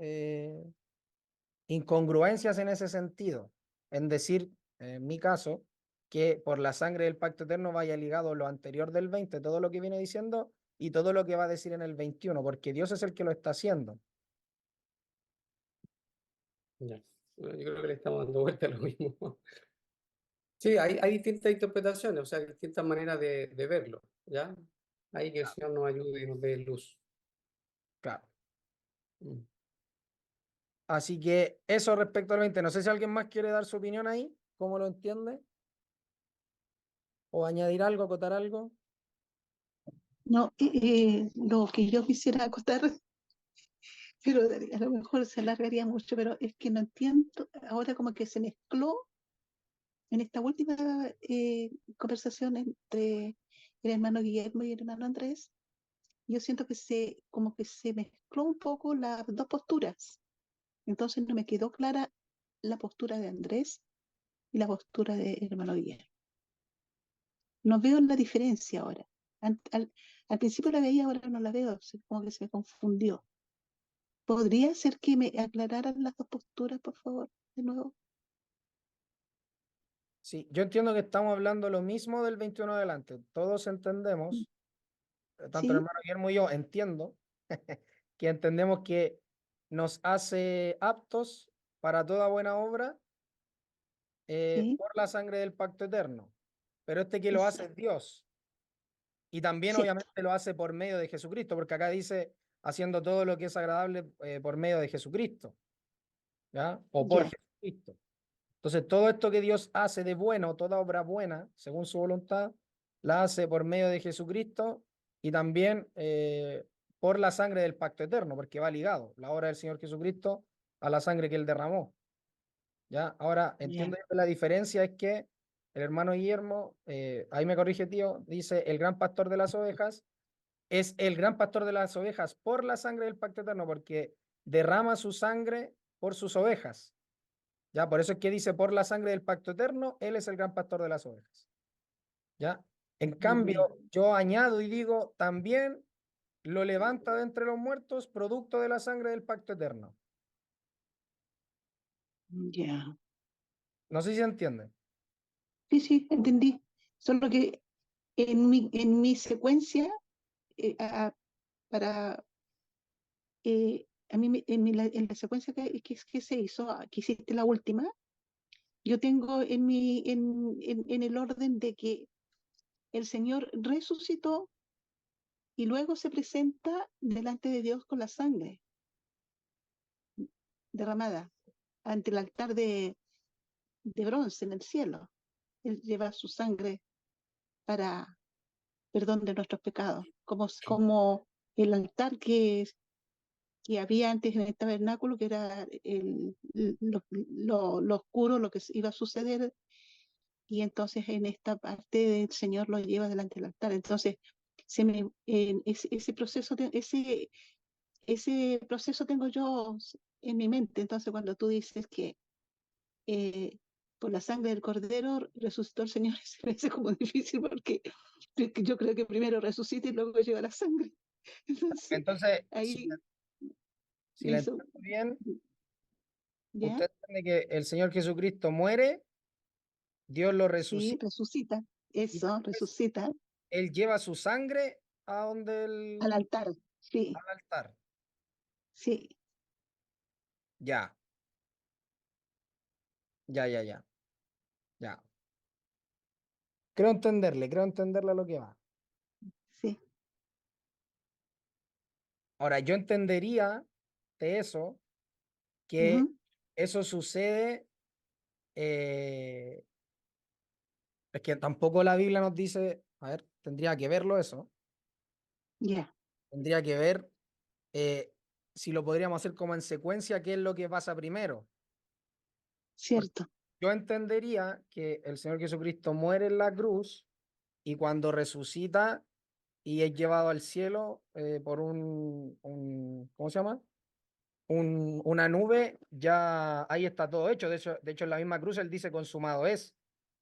incongruencias en ese sentido, en decir, en mi caso, que por la sangre del pacto eterno vaya ligado lo anterior del 20, todo lo que viene diciendo, y todo lo que va a decir en el 21, porque Dios es el que lo está haciendo. Ya. Bueno, yo creo que le estamos dando vuelta a lo mismo. Sí, hay distintas interpretaciones, o sea, distintas maneras de verlo, ¿ya? Ahí que el Señor nos ayude y nos dé luz. Claro. Mm. Así que eso respecto al 20. No sé si alguien más quiere dar su opinión ahí, cómo lo entiende, o añadir algo, acotar algo. No, lo que yo quisiera acotar, pero a lo mejor se alargaría mucho, pero es que no entiendo, ahora como que se mezcló en esta última conversación entre el hermano Guillermo y el hermano Andrés. Yo siento que como que se mezcló un poco las dos posturas. Entonces no me quedó clara la postura de Andrés y la postura del hermano Guillermo. No veo la diferencia ahora. Al principio la veía, ahora no la veo, como que se me confundió. ¿Podría ser que me aclararan las dos posturas, por favor, de nuevo? Sí, yo entiendo que estamos hablando lo mismo del 21 adelante. Todos entendemos, tanto el ¿Sí? hermano Guillermo y yo, entiendo, que entendemos que nos hace aptos para toda buena obra ¿Sí? por la sangre del pacto eterno. Pero este que lo hace Exacto. es Dios. Y también Cierto. obviamente lo hace por medio de Jesucristo, porque acá dice haciendo todo lo que es agradable por medio de Jesucristo, ¿ya? O por Ya. Jesucristo. Entonces, todo esto que Dios hace de bueno, toda obra buena, según su voluntad, la hace por medio de Jesucristo y también por la sangre del pacto eterno, porque va ligado la obra del Señor Jesucristo a la sangre que Él derramó. ¿Ya? Ahora, Ya. entiendo que la diferencia es que el hermano Guillermo, ahí me corrige tío, dice el gran pastor de las ovejas, es el gran pastor de las ovejas por la sangre del pacto eterno, porque derrama su sangre por sus ovejas. ¿Ya? Por eso es que dice por la sangre del pacto eterno, Él es el gran pastor de las ovejas. ¿Ya? En Muy cambio, bien. yo añado y digo, también lo levanta de entre los muertos, producto de la sangre del pacto eterno. Ya. No sé si se entiende. Sí, sí, entendí. Solo que en mi secuencia, para a mí en la secuencia que se hizo, que hiciste la última, yo tengo en el orden de que el Señor resucitó y luego se presenta delante de Dios con la sangre derramada ante el altar de bronce en el cielo. Él lleva su sangre para perdón de nuestros pecados, como el altar que había antes en el tabernáculo, que era lo oscuro, lo que iba a suceder, y entonces en esta parte el Señor lo lleva delante del altar. Entonces, ese proceso, ese proceso tengo yo en mi mente. Entonces, cuando tú dices que eh, por la sangre del Cordero resucitó el Señor, se me hace como difícil porque yo creo que primero resucita y luego lleva la sangre. Entonces, Entonces, ahí si me la hizo, entiendo bien, ¿ya? usted entiende que el Señor Jesucristo muere, Dios lo Sí, resucita resucita, y eso, después resucita Él lleva su sangre a donde al altar, sí, al altar. sí, Ya, ya. Ya. Creo entenderle a lo que va. sí. Ahora, yo entendería de eso que Ujú, eso sucede, es que tampoco la Biblia nos dice, a ver, tendría que verlo eso, ya, tendría que ver eh, si lo podríamos hacer como en secuencia, qué es lo que pasa primero. Porque cierto, yo entendería que el Señor Jesucristo muere en la cruz y cuando resucita y es llevado al cielo por ¿cómo se llama? Una nube, ya ahí está todo hecho. De hecho, en la misma cruz él dice consumado es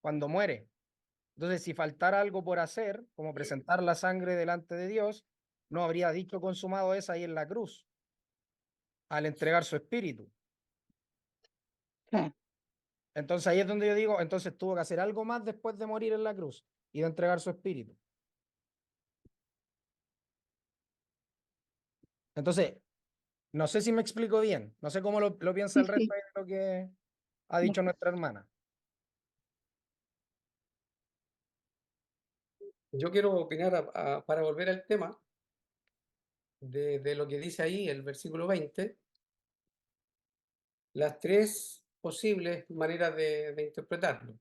cuando muere. Entonces, si faltara algo por hacer, como presentar la sangre delante de Dios, no habría dicho consumado es ahí en la cruz, al entregar su espíritu. claro, Entonces ahí es donde yo digo, entonces tuvo que hacer algo más después de morir en la cruz y de entregar su espíritu. Entonces, no sé si me explico bien, no sé cómo lo piensa sí, el resto sí, de lo que ha ya, dicho nuestra hermana. Yo quiero opinar para volver al tema de lo que dice ahí el versículo 20, las tres posibles maneras de interpretarlo.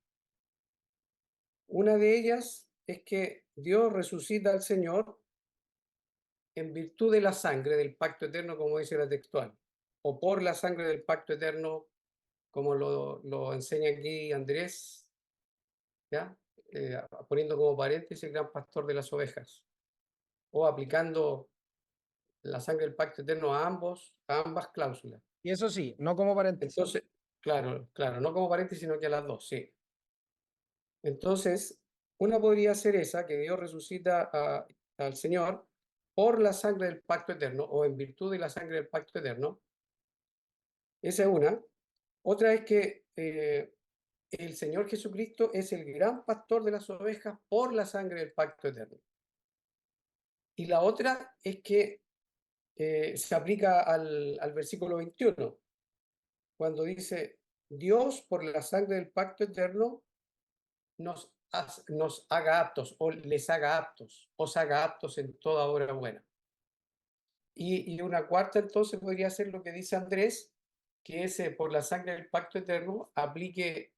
Una de ellas es que Dios resucita al Señor en virtud de la sangre del pacto eterno, como dice la textual, o por la sangre del pacto eterno, como lo enseña aquí Andrés, ¿ya? Poniendo como paréntesis el gran pastor de las ovejas, o aplicando la sangre del pacto eterno a ambas cláusulas. Y eso sí, no como paréntesis. Entonces, claro, no como paréntesis, sino que a las dos, sí. Entonces, una podría ser esa, que Dios resucita al Señor por la sangre del pacto eterno o en virtud de la sangre del pacto eterno. Esa es una. Otra es que el Señor Jesucristo es el gran pastor de las ovejas por la sangre del pacto eterno. Y la otra es que se aplica al versículo 21, cuando dice, Dios por la sangre del pacto eterno nos haga aptos o les haga aptos, os haga aptos en toda obra buena. Y una cuarta entonces podría ser lo que dice Andrés, que ese por la sangre del pacto eterno aplique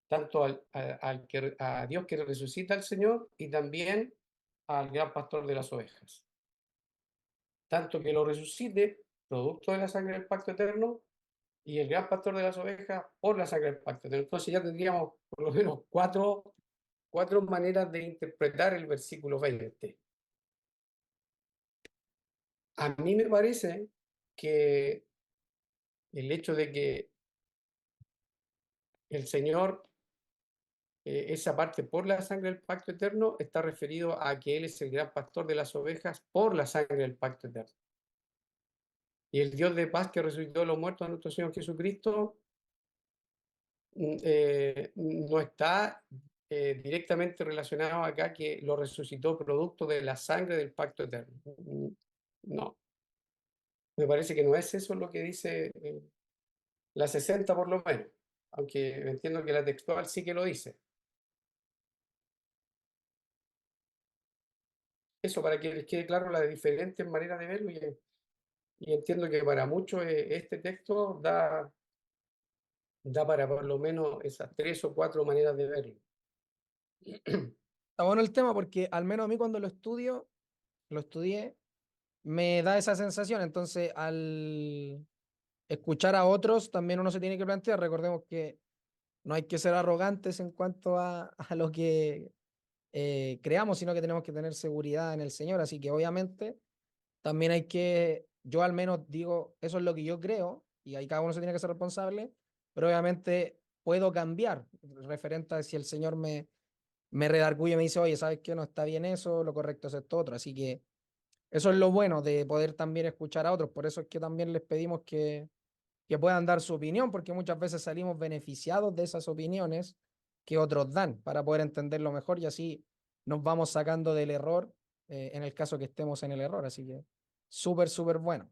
tanto a Dios que resucita al Señor y también al gran pastor de las ovejas. Tanto que lo resucite, producto de la sangre del pacto eterno, y el gran pastor de las ovejas por la sangre del pacto eterno. Entonces ya tendríamos por lo menos cuatro maneras de interpretar el versículo 20. A mí me parece que el hecho de que el Señor esa parte por la sangre del pacto eterno está referido a que Él es el gran pastor de las ovejas por la sangre del pacto eterno. Y el Dios de paz que resucitó de los muertos a nuestro Señor Jesucristo no está directamente relacionado acá que lo resucitó producto de la sangre del pacto eterno. No, me parece que no es eso lo que dice la 60 por lo menos, aunque entiendo que la textual sí que lo dice. Eso para que les quede claro las diferentes maneras de verlo y entiendo que para muchos este texto da para por lo menos esas 3 o 4 maneras de verlo. Está bueno el tema porque al menos a mí cuando lo estudié, me da esa sensación. Entonces, al escuchar a otros, también uno se tiene que plantear. Recordemos que no hay que ser arrogantes en cuanto a lo que creamos, sino que tenemos que tener seguridad en el Señor. Así que obviamente también hay que, yo al menos digo, eso es lo que yo creo, y ahí cada uno se tiene que ser responsable, pero obviamente puedo cambiar referente a si el Señor me redarguye y me dice, oye, ¿sabes qué? No está bien eso, lo correcto es esto otro. Así que eso es lo bueno de poder también escuchar a otros. Por eso es que también les pedimos que puedan dar su opinión, porque muchas veces salimos beneficiados de esas opiniones que otros dan para poder entenderlo mejor y así nos vamos sacando del error en el caso que estemos en el error. Así que súper, súper bueno.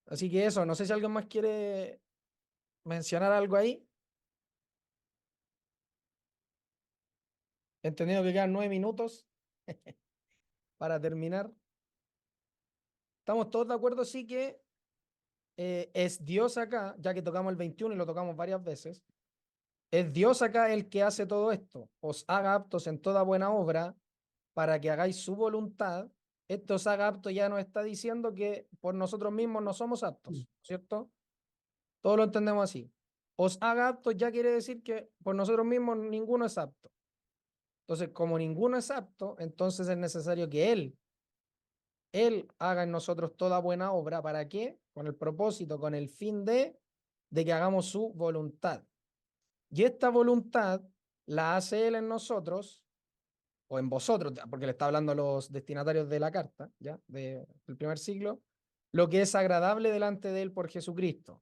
Así que eso, no sé si alguien más quiere mencionar algo ahí. Entendido que quedan 9 minutos para terminar. ¿Estamos todos de acuerdo? Sí que es Dios acá, ya que tocamos el 21 y lo tocamos varias veces, es Dios acá el que hace todo esto, os haga aptos en toda buena obra para que hagáis su voluntad. Esto os haga aptos ya nos está diciendo que por nosotros mismos no somos aptos, ¿cierto? Todos lo entendemos así. Os haga aptos ya quiere decir que por nosotros mismos ninguno es apto. Entonces, como ninguno es apto, entonces es necesario que Él haga en nosotros toda buena obra. ¿Para qué? Con el propósito, con el fin de que hagamos su voluntad. Y esta voluntad la hace Él en nosotros, o en vosotros, porque le está hablando a los destinatarios de la carta, ¿ya? Del primer siglo, lo que es agradable delante de Él por Jesucristo.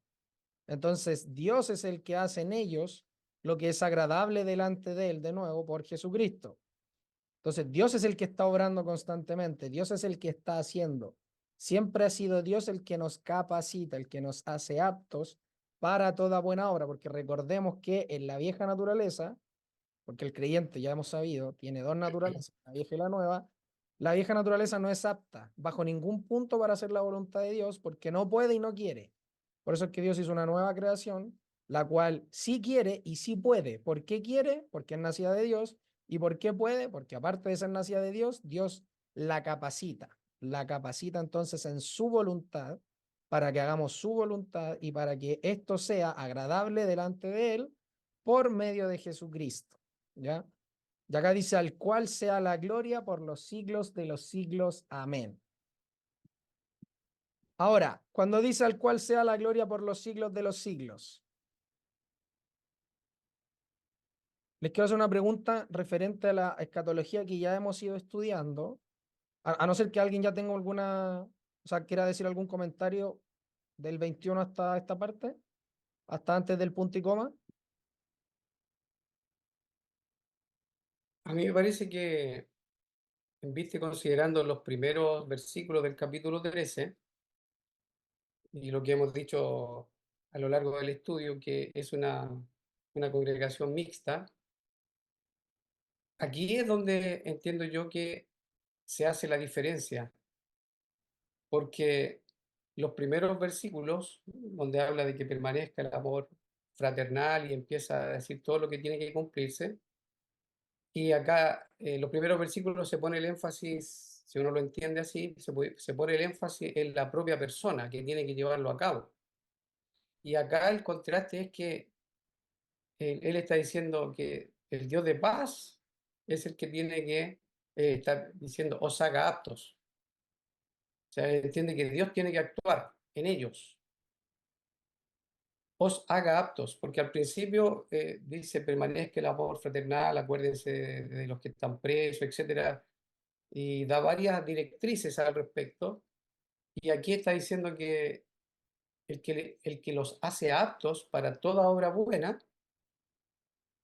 Entonces, Dios es el que hace en ellos lo que es agradable delante de Él, de nuevo, por Jesucristo. Entonces, Dios es el que está obrando constantemente, Dios es el que está haciendo. Siempre ha sido Dios el que nos capacita, el que nos hace aptos para toda buena obra, porque recordemos que en la vieja naturaleza, porque el creyente, ya hemos sabido, tiene dos naturalezas, la vieja y la vieja naturaleza no es apta bajo ningún punto para hacer la voluntad de Dios, porque no puede y no quiere. Por eso es que Dios hizo una nueva creación, la cual sí quiere y sí puede. ¿Por qué quiere? Porque es nacida de Dios. ¿Y por qué puede? Porque aparte de ser nacida de Dios, Dios la capacita. La capacita entonces en su voluntad para que hagamos su voluntad y para que esto sea agradable delante de Él por medio de Jesucristo. ¿Ya? Y acá dice, al cual sea la gloria por los siglos de los siglos. Amén. Ahora, cuando dice al cual sea la gloria por los siglos de los siglos, les quiero hacer una pregunta referente a la escatología que ya hemos ido estudiando, a no ser que alguien ya tenga alguna, o sea, quiera decir algún comentario del 21 hasta esta parte, hasta antes del punto y coma. A mí me parece que, viste, considerando los primeros versículos del capítulo 13 y lo que hemos dicho a lo largo del estudio, que es una congregación mixta, aquí es donde entiendo yo que se hace la diferencia, porque los primeros versículos, donde habla de que permanezca el amor fraternal y empieza a decir todo lo que tiene que cumplirse, y acá los primeros versículos se pone el énfasis, si uno lo entiende así, se pone el énfasis en la propia persona que tiene que llevarlo a cabo. Y acá el contraste es que él está diciendo que el Dios de paz es el que tiene que estar diciendo, os haga aptos. O sea, entiende que Dios tiene que actuar en ellos. os haga aptos, porque al principio dice permanezca el amor fraternal, acuérdense de los que están presos, etcétera, y da varias directrices al respecto. Y aquí está diciendo que el que los hace aptos para toda obra buena,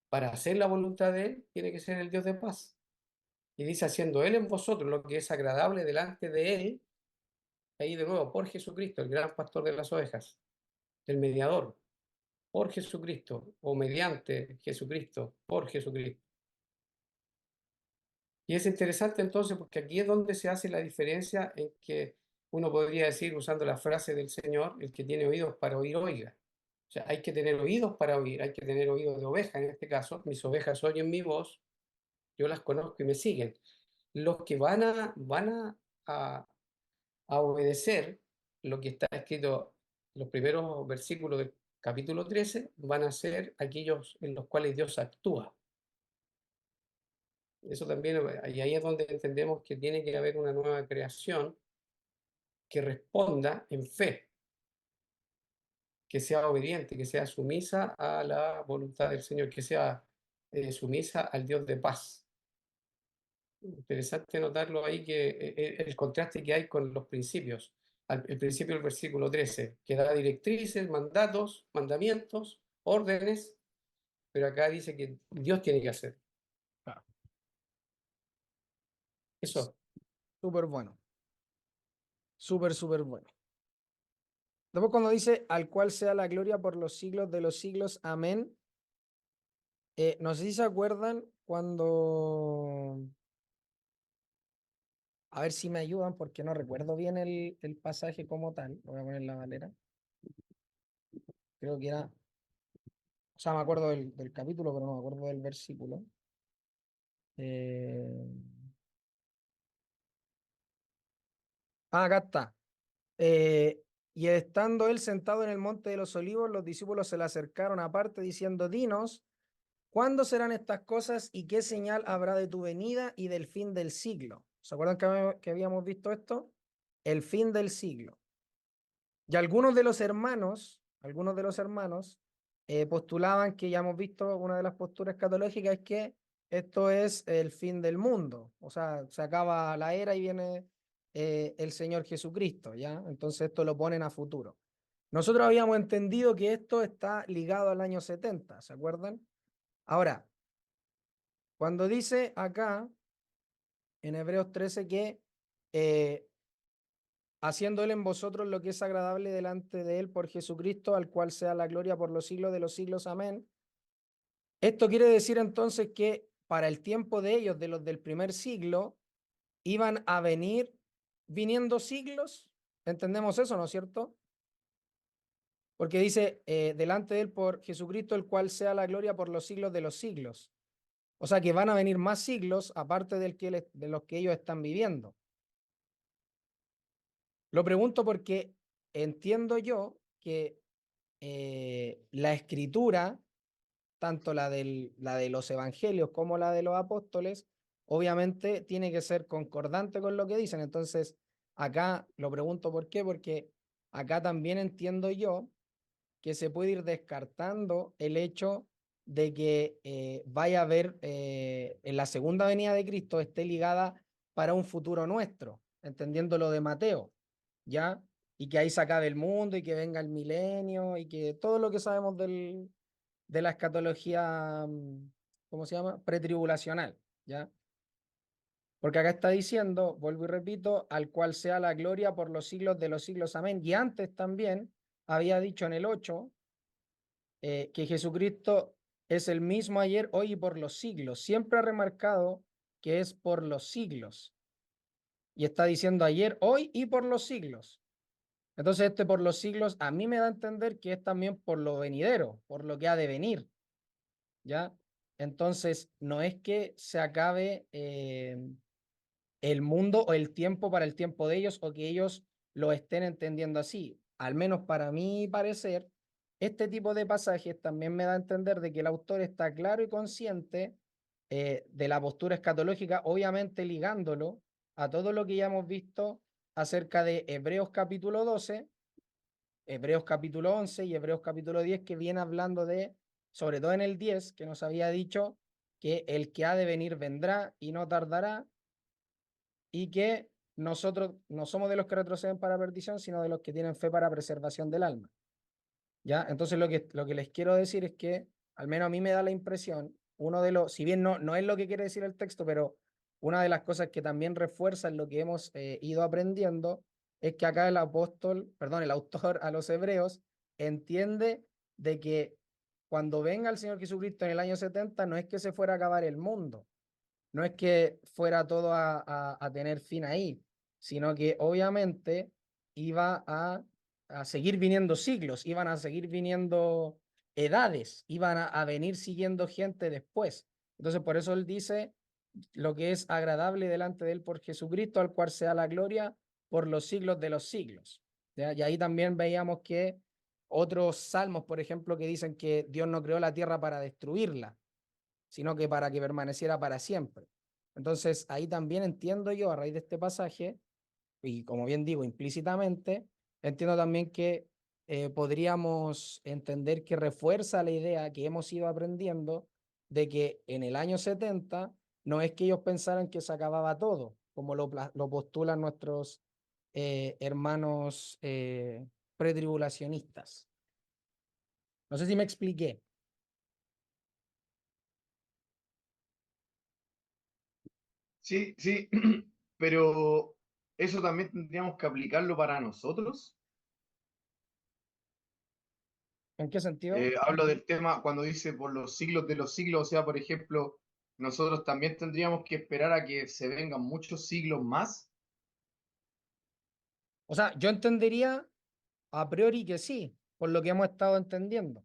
para hacer la voluntad de Él, tiene que ser el Dios de paz. Y dice, haciendo Él en vosotros lo que es agradable delante de Él, ahí de nuevo, por Jesucristo, el gran pastor de las ovejas, el mediador, por Jesucristo, o mediante Jesucristo, por Jesucristo. Y es interesante entonces porque aquí es donde se hace la diferencia en que uno podría decir, usando la frase del Señor, el que tiene oídos para oír, oiga. O sea, hay que tener oídos para oír, hay que tener oídos de oveja en este caso. Mis ovejas oyen mi voz, yo las conozco y me siguen. Los que a, a obedecer lo que está escrito en los primeros versículos del capítulo 13 van a ser aquellos en los cuales Dios actúa. Eso también, y ahí es donde entendemos que tiene que haber una nueva creación que responda en fe, que sea obediente, que sea sumisa a la voluntad del Señor, que sea sumisa al Dios de paz. Interesante notarlo ahí, que el contraste que hay con los principios. El principio del versículo 13, que da directrices, mandatos, mandamientos, órdenes, pero acá dice que Dios tiene que hacer. Claro. Eso. Súper bueno. Súper, súper bueno. Después cuando dice, al cual sea la gloria por los siglos de los siglos, amén. No sé si se acuerdan cuando... A ver si me ayudan porque no recuerdo bien el pasaje como tal. Lo voy a poner en la Valera. Creo que era... O sea, me acuerdo del capítulo, pero no me acuerdo del versículo. Acá está. Y estando él sentado en el monte de los olivos, los discípulos se le acercaron aparte diciendo, dinos, ¿cuándo serán estas cosas y qué señal habrá de tu venida y del fin del siglo? ¿Se acuerdan que habíamos visto esto? El fin del siglo. Y algunos de los hermanos postulaban que ya hemos visto una de las posturas escatológicas es que esto es el fin del mundo. O sea, se acaba la era y viene el Señor Jesucristo, ¿ya? Entonces esto lo ponen a futuro. Nosotros habíamos entendido que esto está ligado al año 70, ¿se acuerdan? Ahora, cuando dice acá, en Hebreos 13, que haciendo él en vosotros lo que es agradable delante de él por Jesucristo, al cual sea la gloria por los siglos de los siglos. Amén. Esto quiere decir entonces que para el tiempo de ellos, de los del primer siglo, iban a venir viniendo siglos. ¿Entendemos eso, no es cierto? Porque dice, delante de él por Jesucristo, el cual sea la gloria por los siglos de los siglos. O sea que van a venir más siglos aparte de los que ellos están viviendo. Lo pregunto porque entiendo yo que la escritura, tanto la de los evangelios como la de los apóstoles, obviamente tiene que ser concordante con lo que dicen. Entonces, acá lo pregunto por qué, porque acá también entiendo yo que se puede ir descartando el hecho de que vaya a haber en la segunda venida de Cristo esté ligada para un futuro nuestro, entendiendo lo de Mateo, ¿ya? Y que ahí se acabe el mundo y que venga el milenio y que todo lo que sabemos de la escatología, ¿cómo se llama? Pretribulacional, ¿ya? Porque acá está diciendo, vuelvo y repito, al cual sea la gloria por los siglos de los siglos, amén. Y antes también había dicho en el 8 que Jesucristo es el mismo ayer, hoy y por los siglos. Siempre ha remarcado que es por los siglos. Y está diciendo ayer, hoy y por los siglos. Entonces este por los siglos a mí me da a entender que es también por lo venidero, por lo que ha de venir. ¿Ya? Entonces no es que se acabe el mundo o el tiempo para el tiempo de ellos o que ellos lo estén entendiendo así. Al menos para mi parecer, este tipo de pasajes también me da a entender de que el autor está claro y consciente de la postura escatológica, obviamente ligándolo a todo lo que ya hemos visto acerca de Hebreos capítulo 12, Hebreos capítulo 11 y Hebreos capítulo 10, que viene hablando de, sobre todo en el 10, que nos había dicho que el que ha de venir vendrá y no tardará, y que nosotros no somos de los que retroceden para perdición, sino de los que tienen fe para preservación del alma. ¿Ya? Entonces lo que les quiero decir es que, al menos a mí me da la impresión, uno de los, si bien no es lo que quiere decir el texto, pero una de las cosas que también refuerza en lo que hemos ido aprendiendo es que acá el autor a los hebreos entiende de que cuando venga el Señor Jesucristo en el año 70, no es que se fuera a acabar el mundo, no es que fuera todo a tener fin ahí, sino que obviamente iba a seguir viniendo siglos, iban a seguir viniendo edades, iban a venir siguiendo gente después. Entonces, por eso él dice lo que es agradable delante de él por Jesucristo, al cual sea la gloria por los siglos de los siglos. ¿Ya? Y ahí también veíamos que otros salmos, por ejemplo, que dicen que Dios no creó la tierra para destruirla, sino que para que permaneciera para siempre. Entonces, ahí también entiendo yo, a raíz de este pasaje, y como bien digo, implícitamente, entiendo también que podríamos entender que refuerza la idea que hemos ido aprendiendo de que en el año 70 no es que ellos pensaran que se acababa todo, como lo postulan nuestros hermanos pretribulacionistas. No sé si me expliqué. Sí, sí, pero eso también tendríamos que aplicarlo para nosotros. ¿En qué sentido? Hablo del tema cuando dice por los siglos de los siglos, o sea, por ejemplo, nosotros también tendríamos que esperar a que se vengan muchos siglos más. O sea, yo entendería a priori que sí, por lo que hemos estado entendiendo.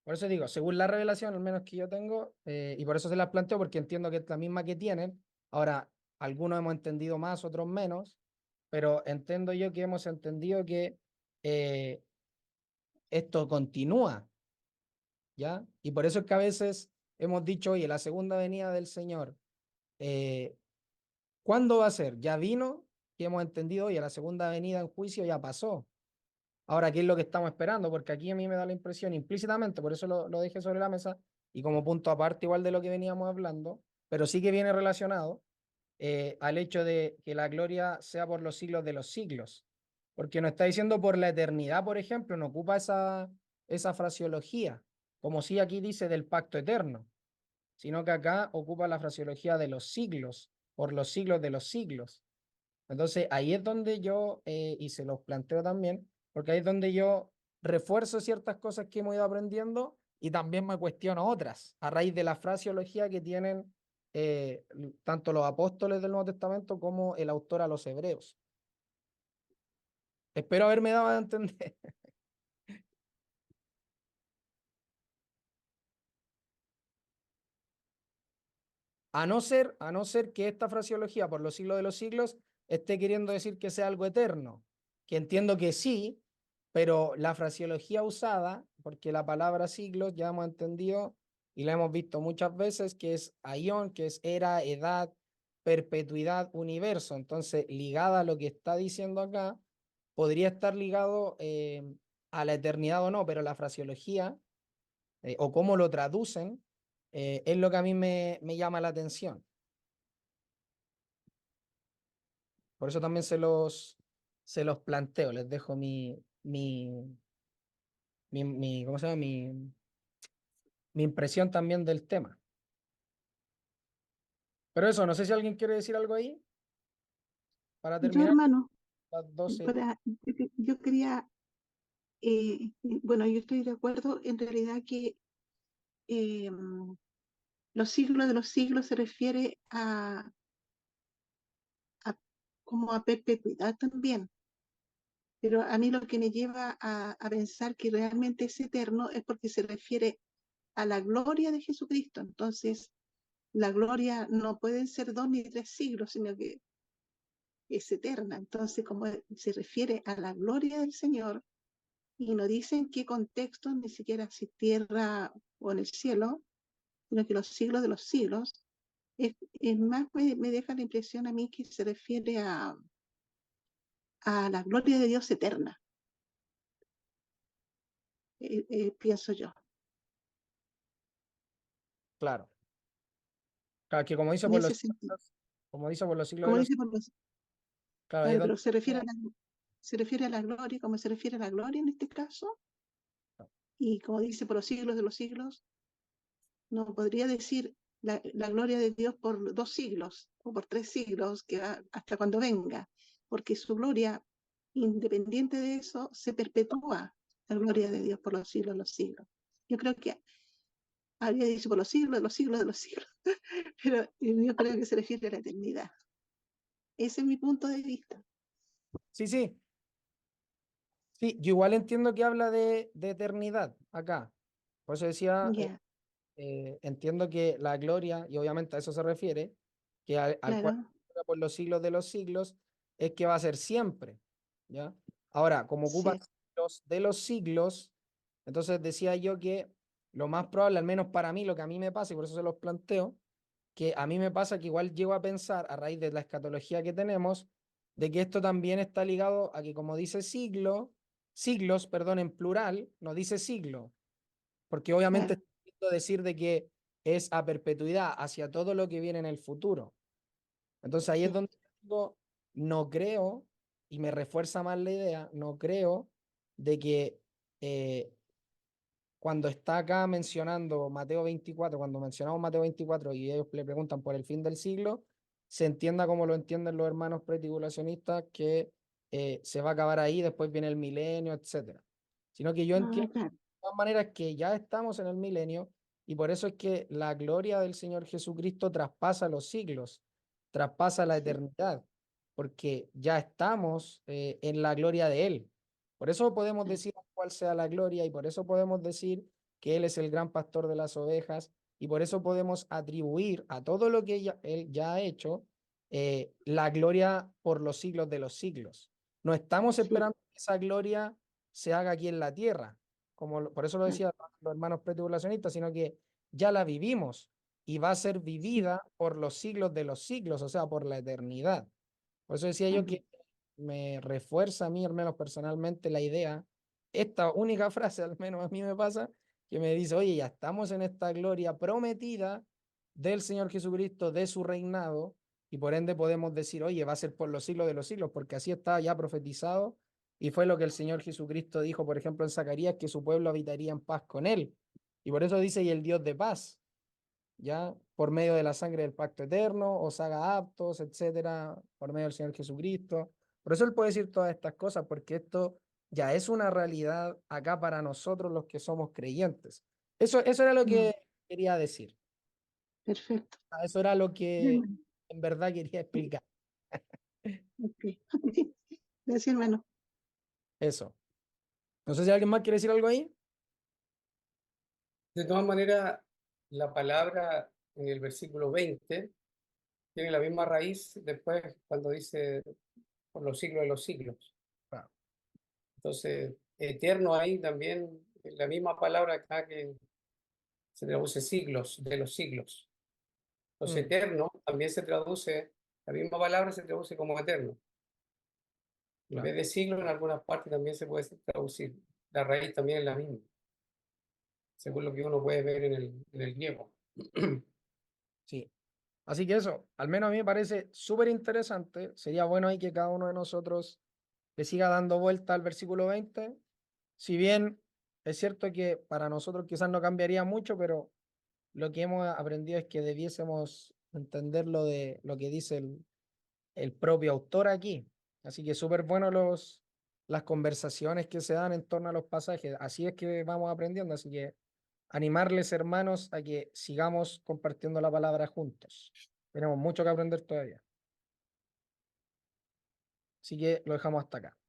Por eso digo, según la revelación, al menos que yo tengo, y por eso se las planteo, porque entiendo que es la misma que tienen. Ahora, algunos hemos entendido más, otros menos, pero entiendo yo que hemos entendido que eh, esto continúa, ¿ya? Y por eso es que a veces hemos dicho, oye, la segunda venida del Señor, eh, ¿cuándo va a ser? Ya vino, y hemos entendido, oye, la segunda venida en juicio ya pasó. Ahora, ¿qué es lo que estamos esperando? Porque aquí a mí me da la impresión implícitamente, por eso lo dejé sobre la mesa, y como punto aparte igual de lo que veníamos hablando, pero sí que viene relacionado al hecho de que la gloria sea por los siglos de los siglos. Porque nos está diciendo por la eternidad, por ejemplo, no ocupa esa fraseología, como si aquí dice del pacto eterno, sino que acá ocupa la fraseología de los siglos, por los siglos de los siglos. Entonces ahí es donde yo, y se los planteo también, porque ahí es donde yo refuerzo ciertas cosas que hemos ido aprendiendo y también me cuestiono otras, a raíz de la fraseología que tienen tanto los apóstoles del Nuevo Testamento como el autor a los hebreos. Espero haberme dado a entender. A no ser que esta fraseología por los siglos de los siglos esté queriendo decir que sea algo eterno, que entiendo que sí, pero la fraseología usada, porque la palabra siglos ya hemos entendido y la hemos visto muchas veces, que es aión, que es era, edad, perpetuidad, universo. Entonces, ligada a lo que está diciendo acá, podría estar ligado a la eternidad o no, pero la fraseología o cómo lo traducen es lo que a mí me llama la atención. Por eso también se los planteo, les dejo ¿cómo se llama? Mi impresión también del tema. Pero eso, no sé si alguien quiere decir algo ahí para Yo, terminar hermano, las 12. yo quería, bueno, yo estoy de acuerdo en realidad que los siglos de los siglos se refiere a como a perpetuidad también. Pero a mí lo que me lleva a pensar que realmente es eterno es porque se refiere a la gloria de Jesucristo. Entonces, la gloria no pueden ser 2 ni 3 siglos, sino que es eterna. Entonces, como se refiere a la gloria del Señor, y no dice en qué contexto, ni siquiera si tierra o en el cielo, sino que los siglos de los siglos, es más me deja la impresión a mí que se refiere a la gloria de Dios eterna. pienso yo. Claro. Claro, que como dice En por ese los sentido. como dice por los siglos de Como los dice por los, claro, ahí es claro, donde pero se refiere a la gloria, como se refiere a la gloria en este caso, y como dice por los siglos de los siglos, no podría decir la gloria de Dios por 2 siglos o por 3 siglos, que hasta cuando venga, porque su gloria, independiente de eso, se perpetúa la gloria de Dios por los siglos de los siglos. Yo creo que habría dicho por los siglos de los siglos de los siglos, pero yo creo que se refiere a la eternidad. Ese es mi punto de vista. Sí, sí. Sí, yo igual entiendo que habla de eternidad acá. Por eso decía, Ya, entiendo que la gloria, y obviamente a eso se refiere, que al cual claro. por los siglos de los siglos, es que va a ser siempre, ¿ya? Ahora, como ocupa Sí, siglos de los siglos, entonces decía yo que lo más probable, al menos para mí, lo que a mí me pasa, y por eso se los planteo, que a mí me pasa que igual llego a pensar, a raíz de la escatología que tenemos, de que esto también está ligado a que, como dice siglos, perdón, en plural, no dice siglo, porque obviamente claro. está queriendo decir de que es a perpetuidad, hacia todo lo que viene en el futuro. Entonces ahí es Sí, donde digo, no creo, y me refuerza más la idea, no creo de que cuando está acá mencionando Mateo 24, cuando mencionamos Mateo 24 y ellos le preguntan por el fin del siglo, se entienda como lo entienden los hermanos pretribulacionistas, que se va a acabar ahí, después viene el milenio, etcétera. Sino que yo entiendo claro. de todas maneras que ya estamos en el milenio y por eso es que la gloria del Señor Jesucristo traspasa los siglos, traspasa la Sí, eternidad, porque ya estamos en la gloria de Él. Por eso podemos claro. decir cuál sea la gloria y por eso podemos decir que Él es el gran pastor de las ovejas y por eso podemos atribuir a todo lo que Él ya ha hecho la gloria por los siglos de los siglos. No estamos Sí, esperando que esa gloria se haga aquí en la tierra, como por eso lo claro. decían los hermanos pretribulacionistas, sino que ya la vivimos y va a ser Sí, vivida por los siglos de los siglos, o sea, por la eternidad. Por eso decía yo claro. que me refuerza a mí, al menos personalmente, la idea, esta única frase, al menos a mí me pasa, que me dice, oye, ya estamos en esta gloria prometida del Señor Jesucristo, de su reinado, y por ende podemos decir, oye, va a ser por los siglos de los siglos, porque así está ya profetizado, y fue lo que el Señor Jesucristo dijo, por ejemplo, en Zacarías, que su pueblo habitaría en paz con él. Y por eso dice, y el Dios de paz, ya por medio de la sangre del pacto eterno, os haga aptos, etcétera, por medio del Señor Jesucristo. Por eso Él puede decir todas estas cosas, porque esto ya es una realidad acá para nosotros los que somos creyentes. Eso era lo Mm, que quería decir. perfecto. Eso era lo Ya, que hermano. en verdad quería explicar. Ok. Gracias, hermano. Eso. No sé si alguien más quiere decir algo ahí. De todas maneras, la palabra en el versículo 20 tiene la misma raíz después cuando dice por los siglos de los siglos. Claro. Entonces, eterno ahí también, la misma palabra acá que se traduce siglos, de los siglos. Entonces, Mm, eterno también se traduce, la misma palabra se traduce como eterno. En claro. vez de siglo, en algunas partes también se puede traducir. La raíz también es la misma, según lo que uno puede ver en el griego. Sí. Así que eso, al menos a mí me parece súper interesante. Sería bueno ahí que cada uno de nosotros le siga dando vuelta al versículo 20. Si bien es cierto que para nosotros quizás no cambiaría mucho, pero lo que hemos aprendido es que debiésemos entender lo de lo que dice el propio autor aquí. Así que súper bueno las conversaciones que se dan en torno a los pasajes. Así es que vamos aprendiendo. Así que animarles, hermanos, a que sigamos compartiendo la palabra juntos. Tenemos mucho que aprender todavía. Así que lo dejamos hasta acá.